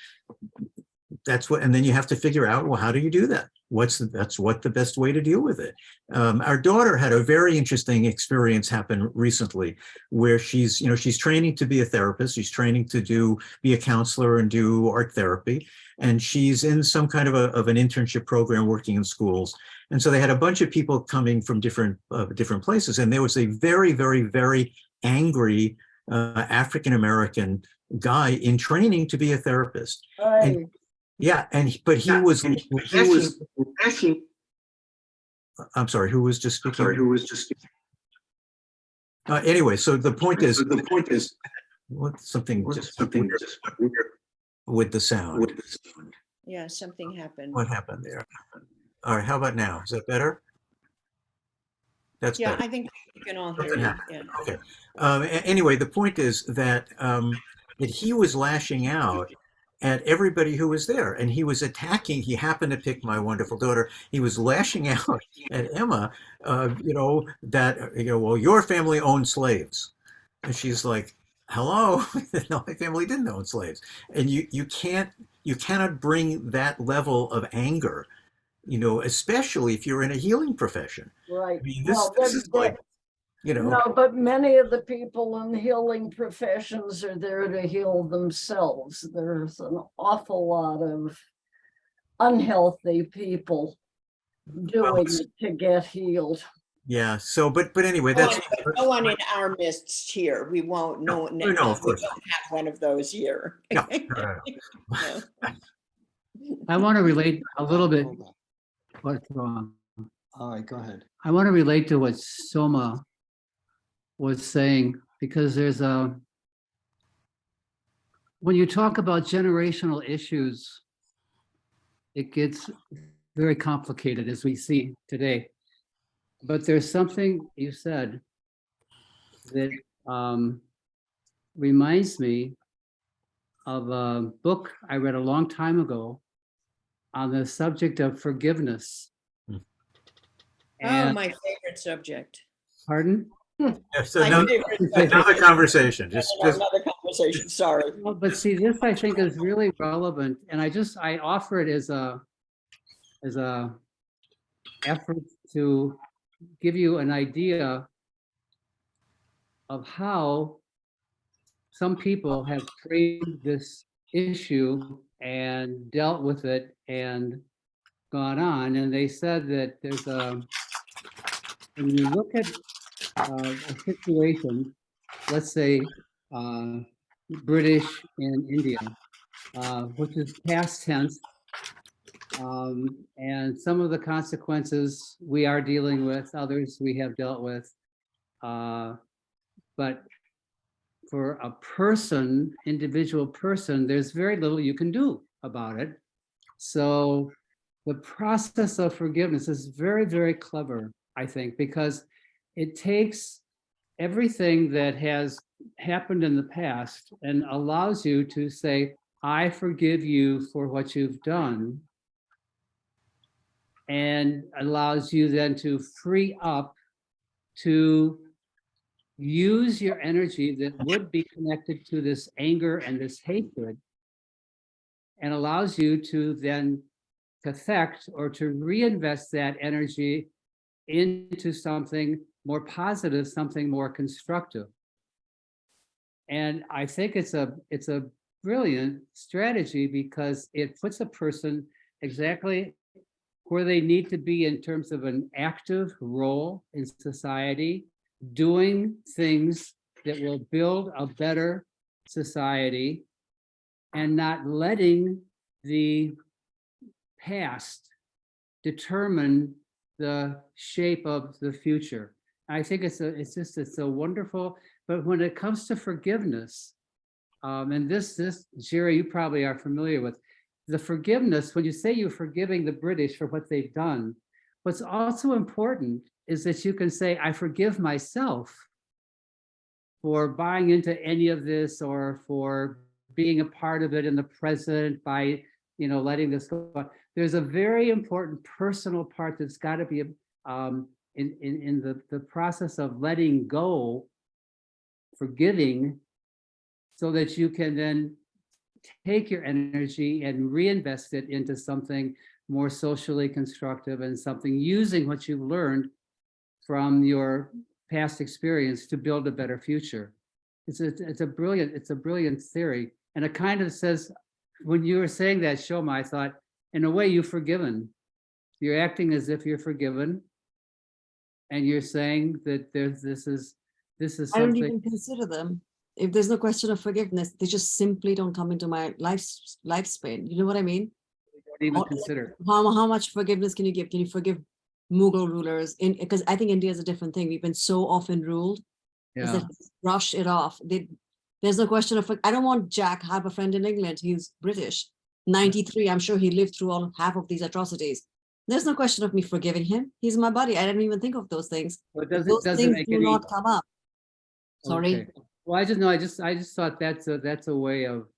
And then you have to figure out, well, how do you do that? What's the best way to deal with it? Our daughter had a very interesting experience happen recently, where she's training to be a therapist. She's training to be a counselor and do art therapy. And she's in some kind of an internship program working in schools. And so they had a bunch of people coming from different places. And there was a very, very, very angry African-American guy in training to be a therapist. Right. Yeah, but he was. I'm sorry, who was just speaking? Anyway, so the point is, something with the sound. Yeah, something happened. What happened there? All right, how about now? Is that better? That's Yeah, better. I think we can all hear Something you. happened. Yeah. Okay. Anyway, the point is that he was lashing out at everybody who was there, and he was attacking. He happened to pick my wonderful daughter. He was lashing out at Emma, well, your family owned slaves, and she's like, hello. No, my family didn't own slaves. And you can't you cannot bring that level of anger, especially if you're in a healing profession. Right. I mean, Well, this is like, no, but many of the people in healing professions are there to heal themselves. There's an awful lot of unhealthy people doing it to get healed. yeah. So, but anyway, No that's one, but no one in our midst here. We won't, no, no, no, of we course. don't have one of those here. No, no, no. No. I want to relate a little bit. Hold on. What's wrong? All right, go ahead. I want to relate to what Soma was saying, because when you talk about generational issues, it gets very complicated, as we see today. But there's something you said that reminds me of a book I read a long time ago on the subject of forgiveness. Hmm. Oh, And, my favorite subject. pardon? Yes, My another, favorite subject. another conversation. Just Another conversation, sorry. Well, but see, this I think is really relevant, and I offer it as a effort to give you an idea of how some people have framed this issue and dealt with it and gone on. And they said that when you look at a situation, let's say British in India, which is past tense, and some of the consequences we are dealing with, others we have dealt with. But for a person, individual person, there's very little you can do about it. So the process of forgiveness is very, very clever, I think, because it takes everything that has happened in the past and allows you to say, I forgive you for what you've done, and allows you then to free up to use your energy that would be connected to this anger and this hatred, and allows you to then affect or to reinvest that energy into something more positive, something more constructive. And I think it's a brilliant strategy, because it puts a person exactly where they need to be in terms of an active role in society, doing things that will build a better society, and not letting the past determine the shape of the future. I think it's a wonderful, but when it comes to forgiveness, and this, Jerry, you probably are familiar with the forgiveness. When you say you're forgiving the British for what they've done, what's also important is that you can say, I forgive myself for buying into any of this, or for being a part of it in the present by, letting this go on. There's a very important personal part that's got to be in the process of letting go, forgiving, so that you can then take your energy and reinvest it into something more socially constructive, and something using what you've learned from your past experience to build a better future. It's a brilliant theory. And it kind of says, when you were saying that, Shoma, I thought, in a way, you've forgiven. You're acting as if you're forgiven, and you're saying that this is I don't something. even consider them. If there's no question of forgiveness, they just simply don't come into my lifespan. You know what I mean? Don't even Or, like, consider. How much forgiveness can you give? Can you forgive Mughal rulers? Because I think India is a different thing. We've been so often ruled, is Yeah. that brush it off. There's no question of. I don't want Jack. I have a friend in England. He's British. 93. I'm sure he lived through half of these atrocities. There's no question of me forgiving him. He's my buddy. I didn't even think of those things. Well, it But doesn't those things make do any. not come up. Sorry. Okay. Well, I just know. I just thought that's a way of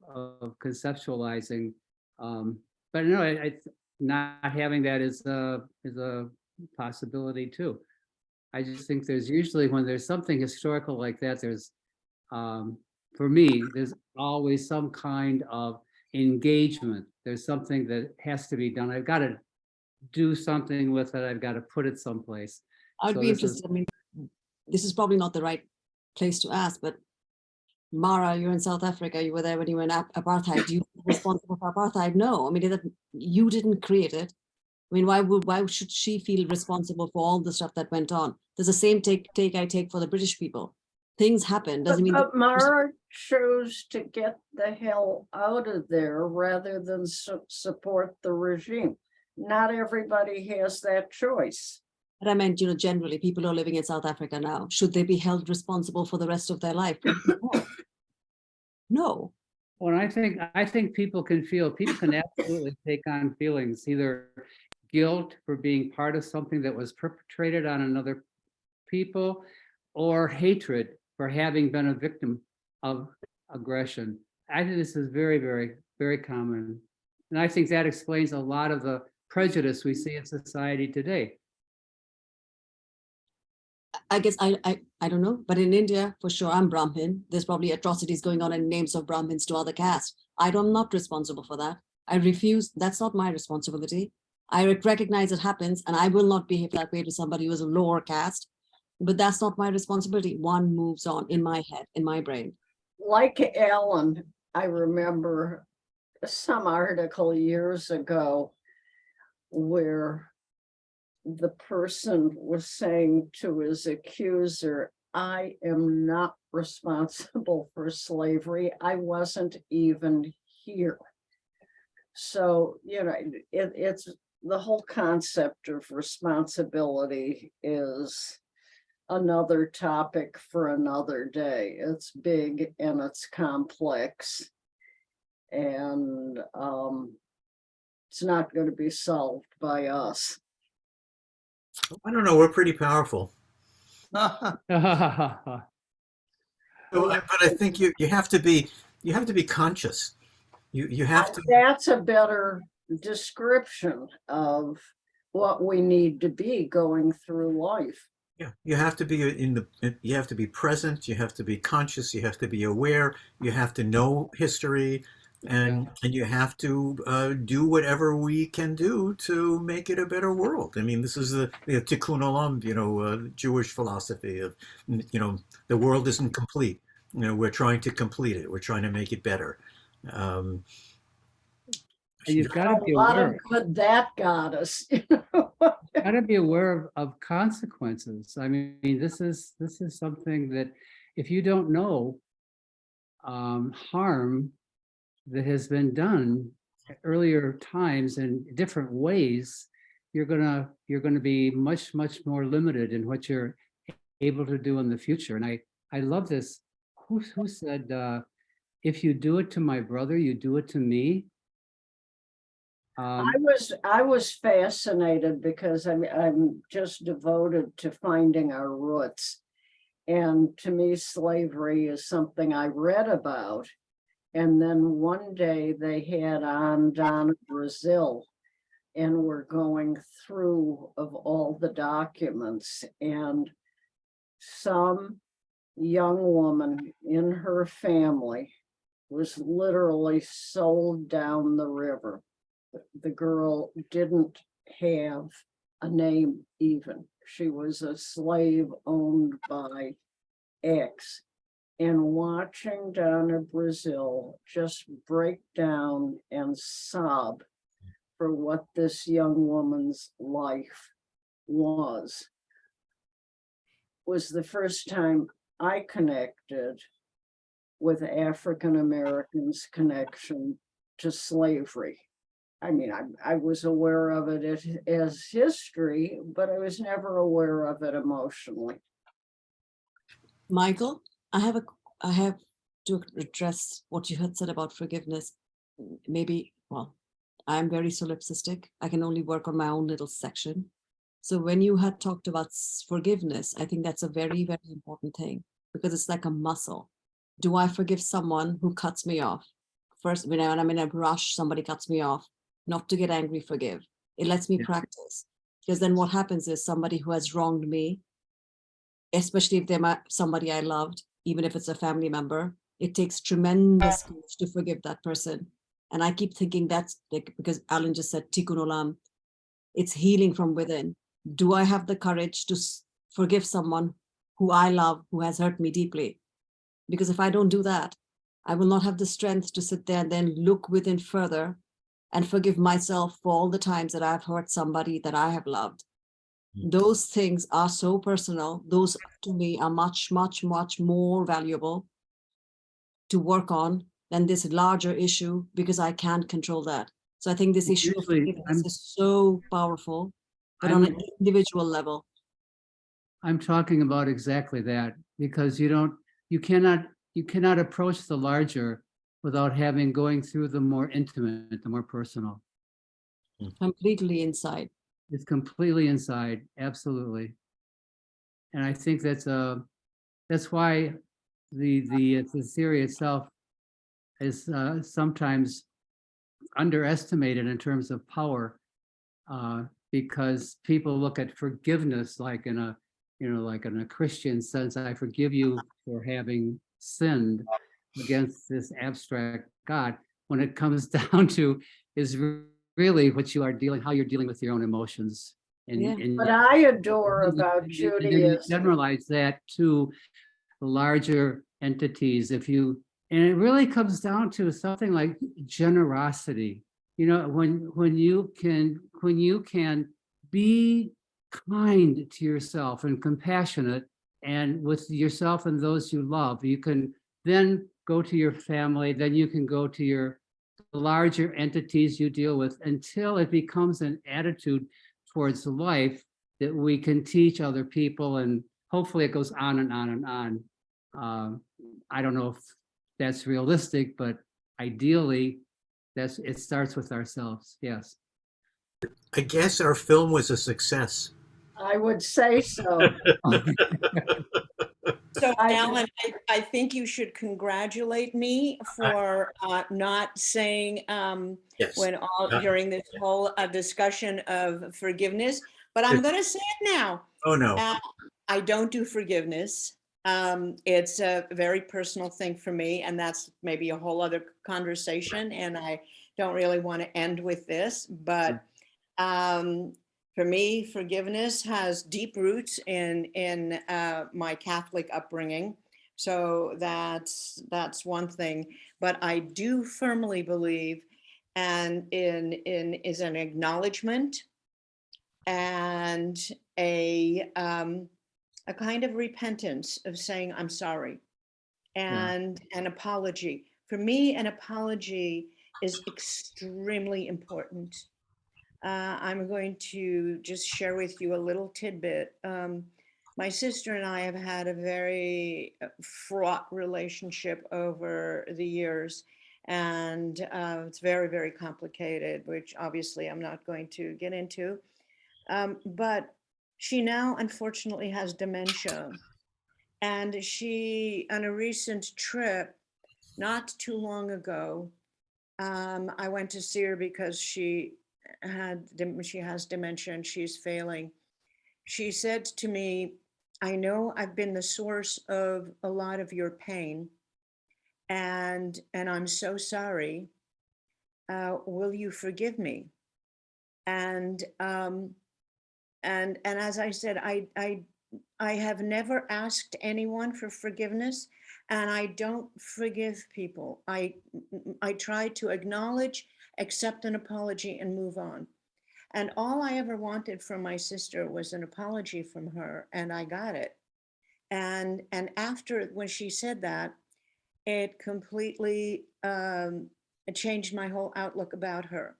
conceptualizing. But no, it's not having that is a possibility too. I just think there's usually, when there's something historical like that, there's for me, there's always some kind of engagement there's something that has to be done. I've got to do something with it. I've got to put it someplace. I'd So be this is- interested. I mean, this is probably not the right place to ask, but Mara, you're in South Africa. You were there when you were in apartheid. You were responsible for apartheid? No, I mean, you didn't create it. I mean, why should she feel responsible for all the stuff that went on? There's the same take I take for the British people. Things happen. Doesn't mean But Mara chose to get the hell out of there rather than support the regime. Not everybody has that choice. But I meant, generally, people who are living in South Africa now, should they be held responsible for the rest of their life? No. Well, I think people can absolutely take on feelings, either guilt for being part of something that was perpetrated on another people, or hatred for having been a victim of aggression. I think this is very, very, very common. And I think that explains a lot of the prejudice we see in society today. I guess I don't know, but in India, for sure, I'm Brahmin. There's probably atrocities going on in names of Brahmins to other castes. I'm not responsible for that. I refuse. That's not my responsibility. I recognize it happens, and I will not behave that way to somebody who is a lower caste, but that's not my responsibility. One moves on in my head, in my brain. Like Alan, I remember some article years ago where the person was saying to his accuser, I am not responsible for slavery. I wasn't even here. So, it's the whole concept of responsibility is another topic for another day. It's big and it's complex. And it's not going to be solved by us. I don't know, we're pretty powerful. Yeah, But I think you have to be conscious. You have to. That's a better description of what we need to be going through life. Yeah, you have to be you have to be present, you have to be conscious, you have to be aware, you have to know history, and you have to do whatever we can do to make it a better world. I mean, this is the Tikkun Olam, Jewish philosophy of, the world isn't complete. We're trying to complete it. We're trying to make it better. and you've got to be A lot aware. of good that got us. Got to be aware of consequences. I mean, this is something that if you don't know harm that has been done at earlier times in different ways, you're gonna be much more limited in what you're able to do in the future. And I love this. Who said if you do it to my brother, you do it to me? I was fascinated because I'm just devoted to finding our roots. And to me, slavery is something I read about. And then one day they had on Donna Brazil, and we're going through of all the documents, and some young woman in her family was literally sold down the river. The girl didn't have a name even. She was a slave owned by X. And watching Donna Brazil just break down and sob for what this young woman's life was the first time I connected with African Americans' connection to slavery. I mean, I was aware of it as history, but I was never aware of it emotionally. Michael, I have to address what you had said about forgiveness. Maybe, well, I'm very solipsistic. I can only work on my own little section. So when you had talked about forgiveness, I think that's a very, very important thing, because it's like a muscle. Do I forgive someone who cuts me off? First, when I'm in a rush, somebody cuts me off, not to get angry, forgive. It lets me practice, because then what happens is somebody who has wronged me, especially if they're somebody I loved, even if it's a family member, it takes tremendous courage to forgive that person. And I keep thinking that's like, because Alan just said tikkun olam, it's healing from within. Do I have the courage to forgive someone who I love, who has hurt me deeply? Because if I don't do that, I will not have the strength to sit there and then look within further and forgive myself for all the times that I've hurt somebody that I have loved. Those things are so personal. Those to me are much, much, much more valuable to work on than this larger issue, because I can't control that. So I think this Well, issue of usually forgiveness is so powerful, but on an I'm- individual level. I'm talking about exactly that, because you cannot approach the larger without having going through the more intimate, the more personal. Completely inside. It's completely inside, absolutely. And I think that's why the theory itself is sometimes underestimated in terms of power, because people look at forgiveness like in a, like in a Christian sense. I forgive you for having sinned against this abstract God. When it comes down to is really what you are how you're dealing with your own emotions. Yeah. What I adore about and then you Judaism, generalize that to the larger entities. And it really comes down to something like generosity. When you can be kind to yourself and compassionate and with yourself and those you love, you can then go to your family, then you can go to your larger entities you deal with, until it becomes an attitude towards life that we can teach other people, and hopefully it goes on and on and on. I don't know if that's realistic, but ideally, it starts with ourselves. Yes. I guess our film was a success. I would say so. So I- Alan, I think you should congratulate me for not saying Yes. during this whole discussion of forgiveness, but I'm going to say it now. Oh, no. I don't do forgiveness. It's a very personal thing for me, and that's maybe a whole other conversation, and I don't really want to end with this, but for me, forgiveness has deep roots in my Catholic upbringing. So that's one thing. But I do firmly believe, and is an acknowledgement and a kind of repentance of saying I'm sorry, and an apology. For me, an apology is extremely important. I'm going to just share with you a little tidbit. My sister and I have had a very fraught relationship over the years, and it's very, very complicated, which obviously I'm not going to get into. But she now unfortunately has dementia, and she, on a recent trip, not too long ago, I went to see her because she has dementia and she's failing. She said to me, I know I've been the source of a lot of your pain, and I'm so sorry. Will you forgive me? And as I said, I have never asked anyone for forgiveness, and I don't forgive people. I try to acknowledge, accept an apology, and move on. And all I ever wanted from my sister was an apology from her, and I got it. And after, when she said that, it completely it changed my whole outlook about her.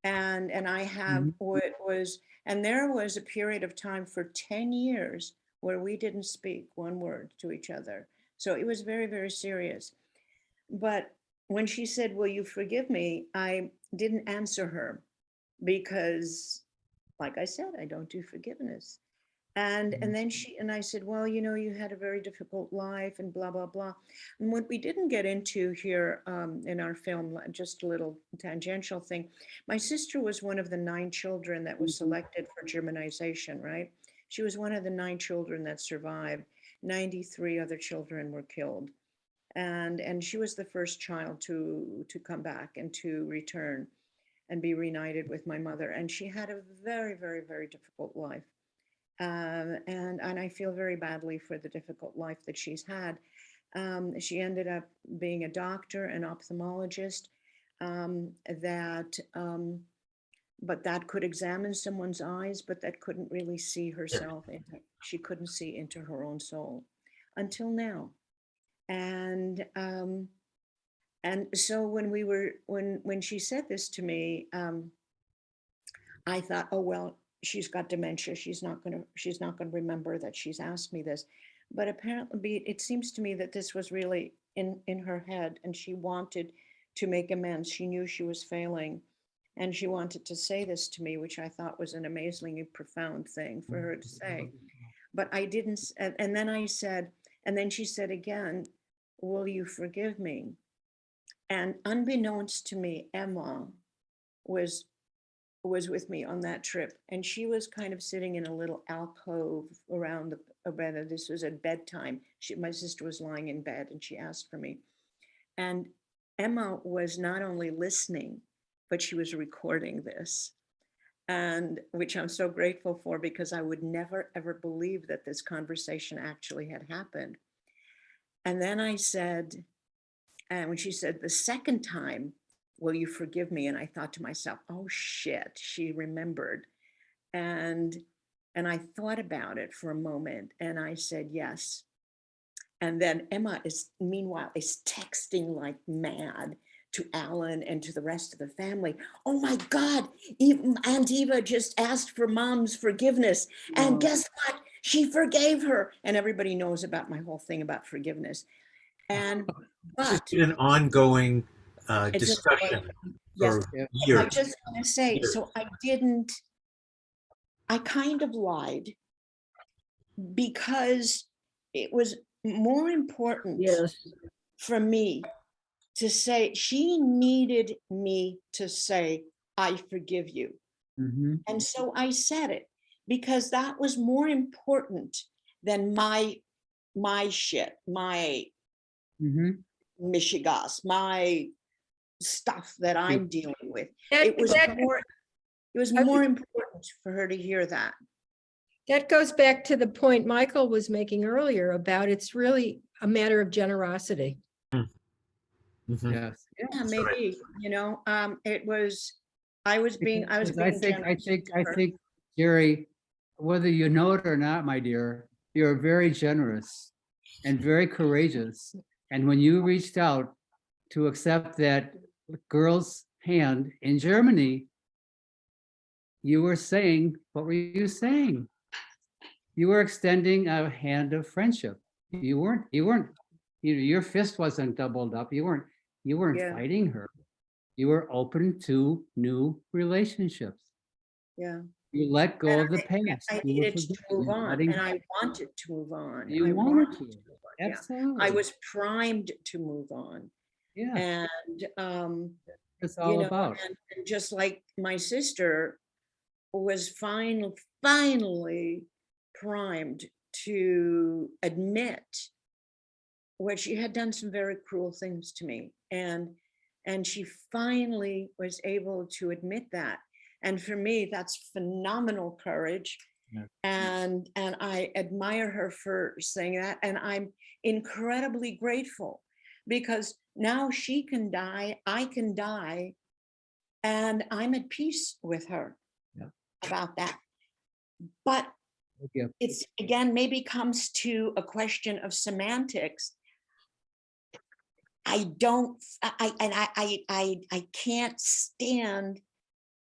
And I have what was, and there was a period of time for 10 years where we didn't speak one word to each other. So it was very, very serious. But when she said, will you forgive me? I didn't answer her because, like I said, I don't do forgiveness. And then I said, well, you had a very difficult life and blah, blah, blah. And what we didn't get into here in our film, just a little tangential thing, my sister was one of the 9 children that was selected for Germanization, right? She was one of the 9 children that survived. 93 other children were killed. And she was the first child to come back and to return and be reunited with my mother. And she had a very, very, very difficult life. And I feel very badly for the difficult life that she's had. She ended up being a doctor, an ophthalmologist, but that could examine someone's eyes, but that couldn't really see herself. She couldn't see into her own soul until now. And so when she said this to me, I thought, oh well, she's got dementia. She's not gonna remember that she's asked me this. But apparently, it seems to me that this was really in her head, and she wanted to make amends. She knew she was failing, and she wanted to say this to me, which I thought was an amazingly profound thing for her to say. But I didn't. And then I said, and then she said again, will you forgive me? And unbeknownst to me, Emma was with me on that trip, and she was kind of sitting in a little alcove around the bed. This was at bedtime. My sister was lying in bed, and she asked for me. And Emma was not only listening, but she was recording this, and which I'm so grateful for, because I would never ever believe that this conversation actually had happened. And then I said, and when she said the second time, will you forgive me? And I thought to myself, oh shit, she remembered. And I thought about it for a moment, and I said yes. And then Emma meanwhile is texting like mad to Alan and to the rest of the family. Oh my God, Aunt Eva just asked for Mom's forgiveness. And guess what? She forgave her. And everybody knows about my whole thing about forgiveness. And This has but been an ongoing it's discussion yes, for Yeah. years. I just want to say, Years. so I kind of lied, because it was more important Yes, for me to say, she needed me to say, I forgive you. Mhm. And so I said it, because that was more important than my shit, my Mhm. mishigas, my stuff that I'm dealing with. That- It was that- more important for her to hear that. That goes back to the point Michael was making earlier about it's really a matter of generosity. Mhm. Yes. Yeah, right. maybe, I was being Because I generous to her. think, Jerry, whether you know it or not, my dear, you're very generous and very courageous. And when you reached out to accept that girl's hand in Germany, you were saying, what were you saying? You were extending a hand of friendship. You weren't, your fist wasn't doubled up. You weren't Yeah. fighting her. You were open to new relationships. Yeah. You let go of the And past. I You were needed to move on, letting and I wanted to move on. You I wanted to. move on. Yeah. Absolutely. I was primed to move on. Yeah, And, it's all about. and just like my sister was finally primed to admit what she had done, some very cruel things to me. And she finally was able to admit that. And for me, that's phenomenal courage. Yeah. And I admire her for saying that. And I'm incredibly grateful, because now she can die, I can die, and I'm at peace with her Yeah. about that. But Yeah. it's, again, maybe comes to a question of semantics. I can't stand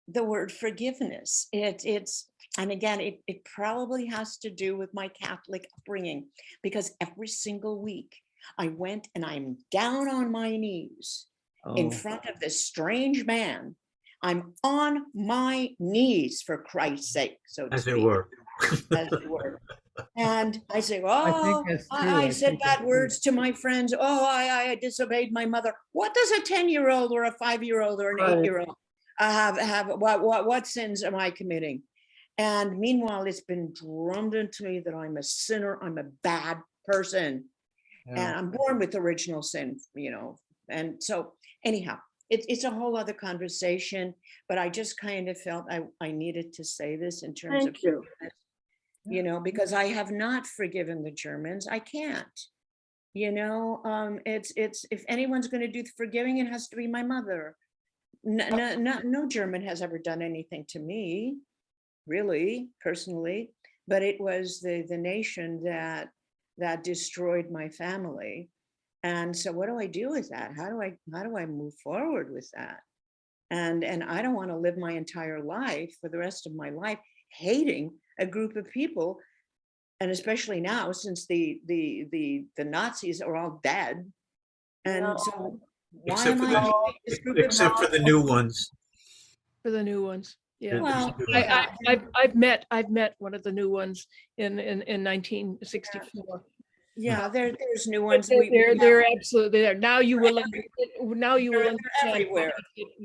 the word forgiveness. And again, it probably has to do with my Catholic upbringing, because every single week I went and I'm down on my knees in Oh, front of this strange man. I'm on my knees, for Christ's sake, so to As it speak. were. As it were. And I say, I oh, think that's true. I said think that's bad true. words to my friends. Oh, I disobeyed my mother. What does a 10-year-old or a 5-year-old or an Right. 8-year-old have? What sins am I committing? And meanwhile, it's been drummed into me that I'm a sinner. I'm a bad person. And Yeah. I'm born with original sin, and so anyhow, it's a whole other conversation, but I just kind of felt I needed to say this in terms of Thank you. forgiveness, because I have not forgiven the Germans. I can't. It's if anyone's going to do the forgiving, it has to be my mother. No German has ever done anything to me, really, personally, but it was the nation that destroyed my family. And so what do I do with that? How do I move forward with that? And I don't want to live my entire life, for the rest of my life, hating a group of people, and especially now, since the Nazis are all dead. And No. so why Except am for I the- hating this group of Except for the new ones. For the new ones. Yeah. Well, I, I've met one of the new ones in 1964. yeah, there's new But ones. They're absolutely there. Now you will, now you will They're understand everywhere.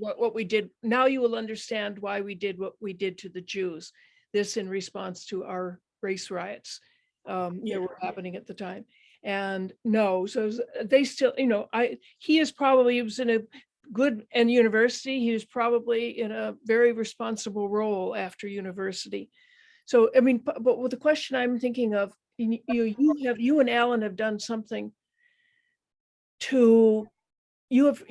what we did. Now you will understand why we did what we did to the Jews. This in response to our race riots Yeah. that were happening at the time. And no, so they still, he was in a good and university. He was probably in a very responsible role after university. So, I mean, but with the question I'm thinking of, you and Alan have done something to, you've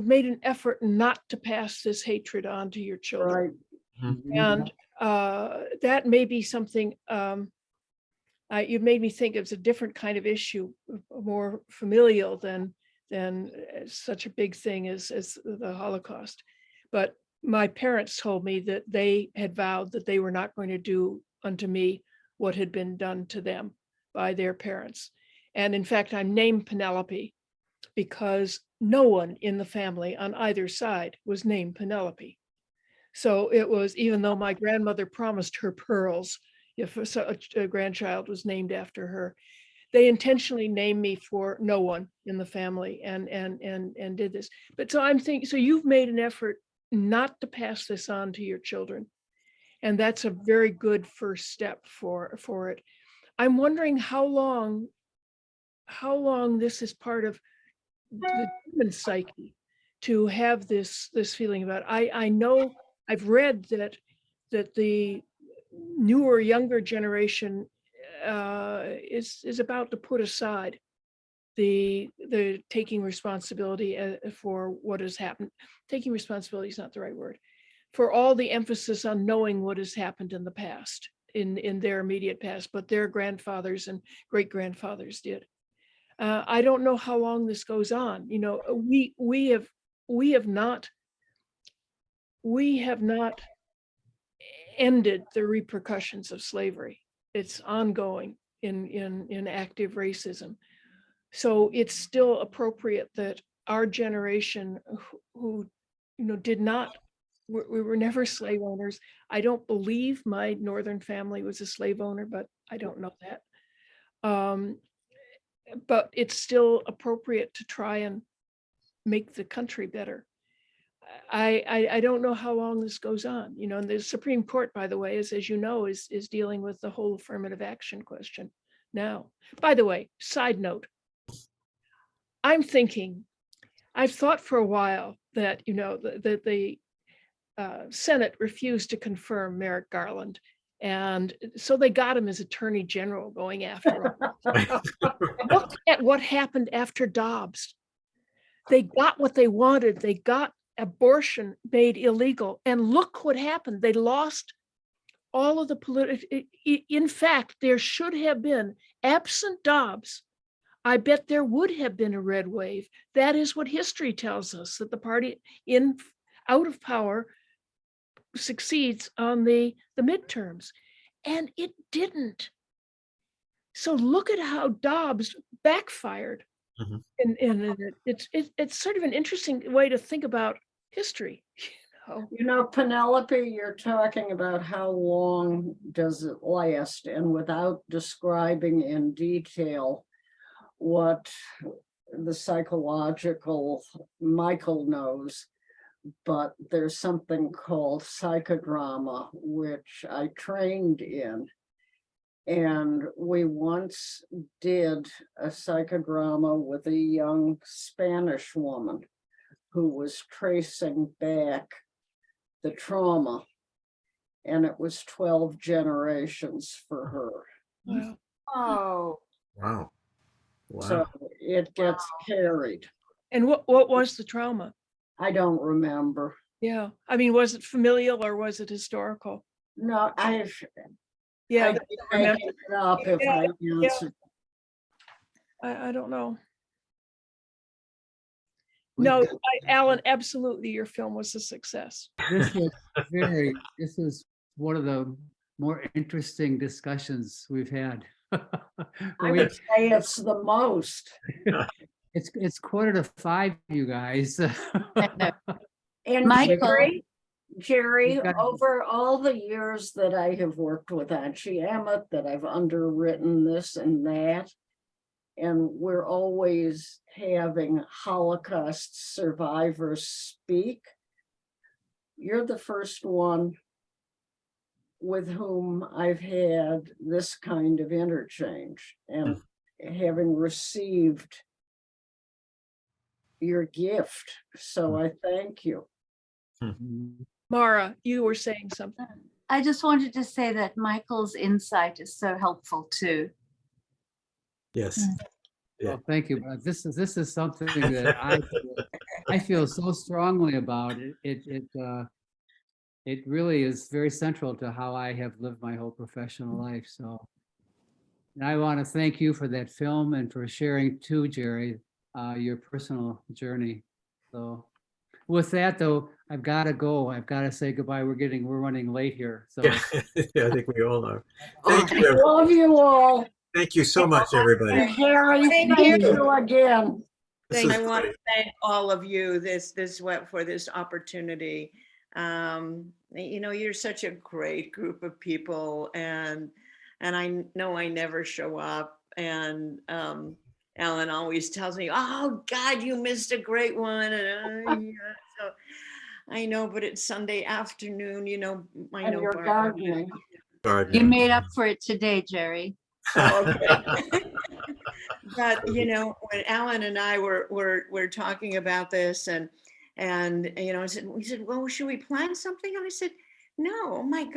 made an effort not to pass this hatred on to your children. Right. And that may be something, you've made me think it's a different kind of issue, more familial than such a big thing as the Holocaust. But my parents told me that they had vowed that they were not going to do unto me what had been done to them by their parents. And in fact, I'm named Penelope because no one in the family on either side was named Penelope. So it was, even though my grandmother promised her pearls if a grandchild was named after her, they intentionally named me for no one in the family and did this. But so I'm thinking, so you've made an effort not to pass this on to your children. And that's a very good first step for it. I'm wondering how long this is part of the human psyche to have this feeling about it. I know I've read that the newer, younger generation is about to put aside the taking responsibility for what has happened. Taking responsibility is not the right word. For all the emphasis on knowing what has happened in the past, in their immediate past, but their grandfathers and great grandfathers did. I don't know how long this goes on. We have not ended the repercussions of slavery. It's ongoing in active racism. So it's still appropriate that our generation who did not, we were never slave owners. I don't believe my northern family was a slave owner, but I don't know that. But it's still appropriate to try and make the country better. I don't know how long this goes on. And the Supreme Court, by the way, as you know, is dealing with the whole affirmative action question now. By the way, side note, I've thought for a while that the Senate refused to confirm Merrick Garland, and so they got him as Attorney General going after him. Look at what happened after Dobbs. They got what they wanted. They got abortion made illegal. And look what happened. They lost all of the political. In fact, there should have been, absent Dobbs, I bet there would have been a red wave. That is what history tells us, that the party out of power succeeds on the midterms. And it didn't. So look at how Dobbs backfired. Mhm. And it's sort of an interesting way to think about history. Penelope, you're talking about how long does it last, and without describing in detail what the psychological Michael knows, but there's something called psychodrama, which I trained in. And we once did a psychodrama with a young Spanish woman who was tracing back the trauma. And it was 12 generations for her. Wow. Oh, Wow. Wow. So it gets carried. And what was the trauma? I don't remember. Yeah. I mean, was it familial or was it historical? No, Yeah, I'd be making it up if I answered. I don't know. We- No, Alan, absolutely, your film was a success. This is one of the more interesting discussions we've had. I would say it's the most. It's 4:45, you guys. And Michael. Jerry, We've got- over all the years that I have worked with Archie Emmett, that I've underwritten this and that, and we're always having Holocaust survivors speak. You're the first one with whom I've had this kind of interchange, and having received your gift. So I thank you. Mara, you were saying something. I just wanted to say that Michael's insight is so helpful too. Yes. Yeah. Well, thank you. But this is something that I feel so strongly about. It really is very central to how I have lived my whole professional life. So, and I want to thank you for that film and for sharing too, Jerry, your personal journey. So, with that though, I've got to go. I've got to say goodbye. We're running late here. So, Yeah, I think we all are. Thank you. Love you all. Thank you so much, everybody. And Harry, Thank thank you. you again. This I was want great. to thank all of you for this opportunity. You're such a great group of people, and I know I never show up, and Alan always tells me, "Oh God, you missed a great one," and yeah, so I know, but it's Sunday afternoon, I And know. you're Barbara. gardening. Gardening. You made up for it today, Jerry. Okay. But when Alan and I were talking about this, and we said, well, should we plan something? And I said, no, oh my God.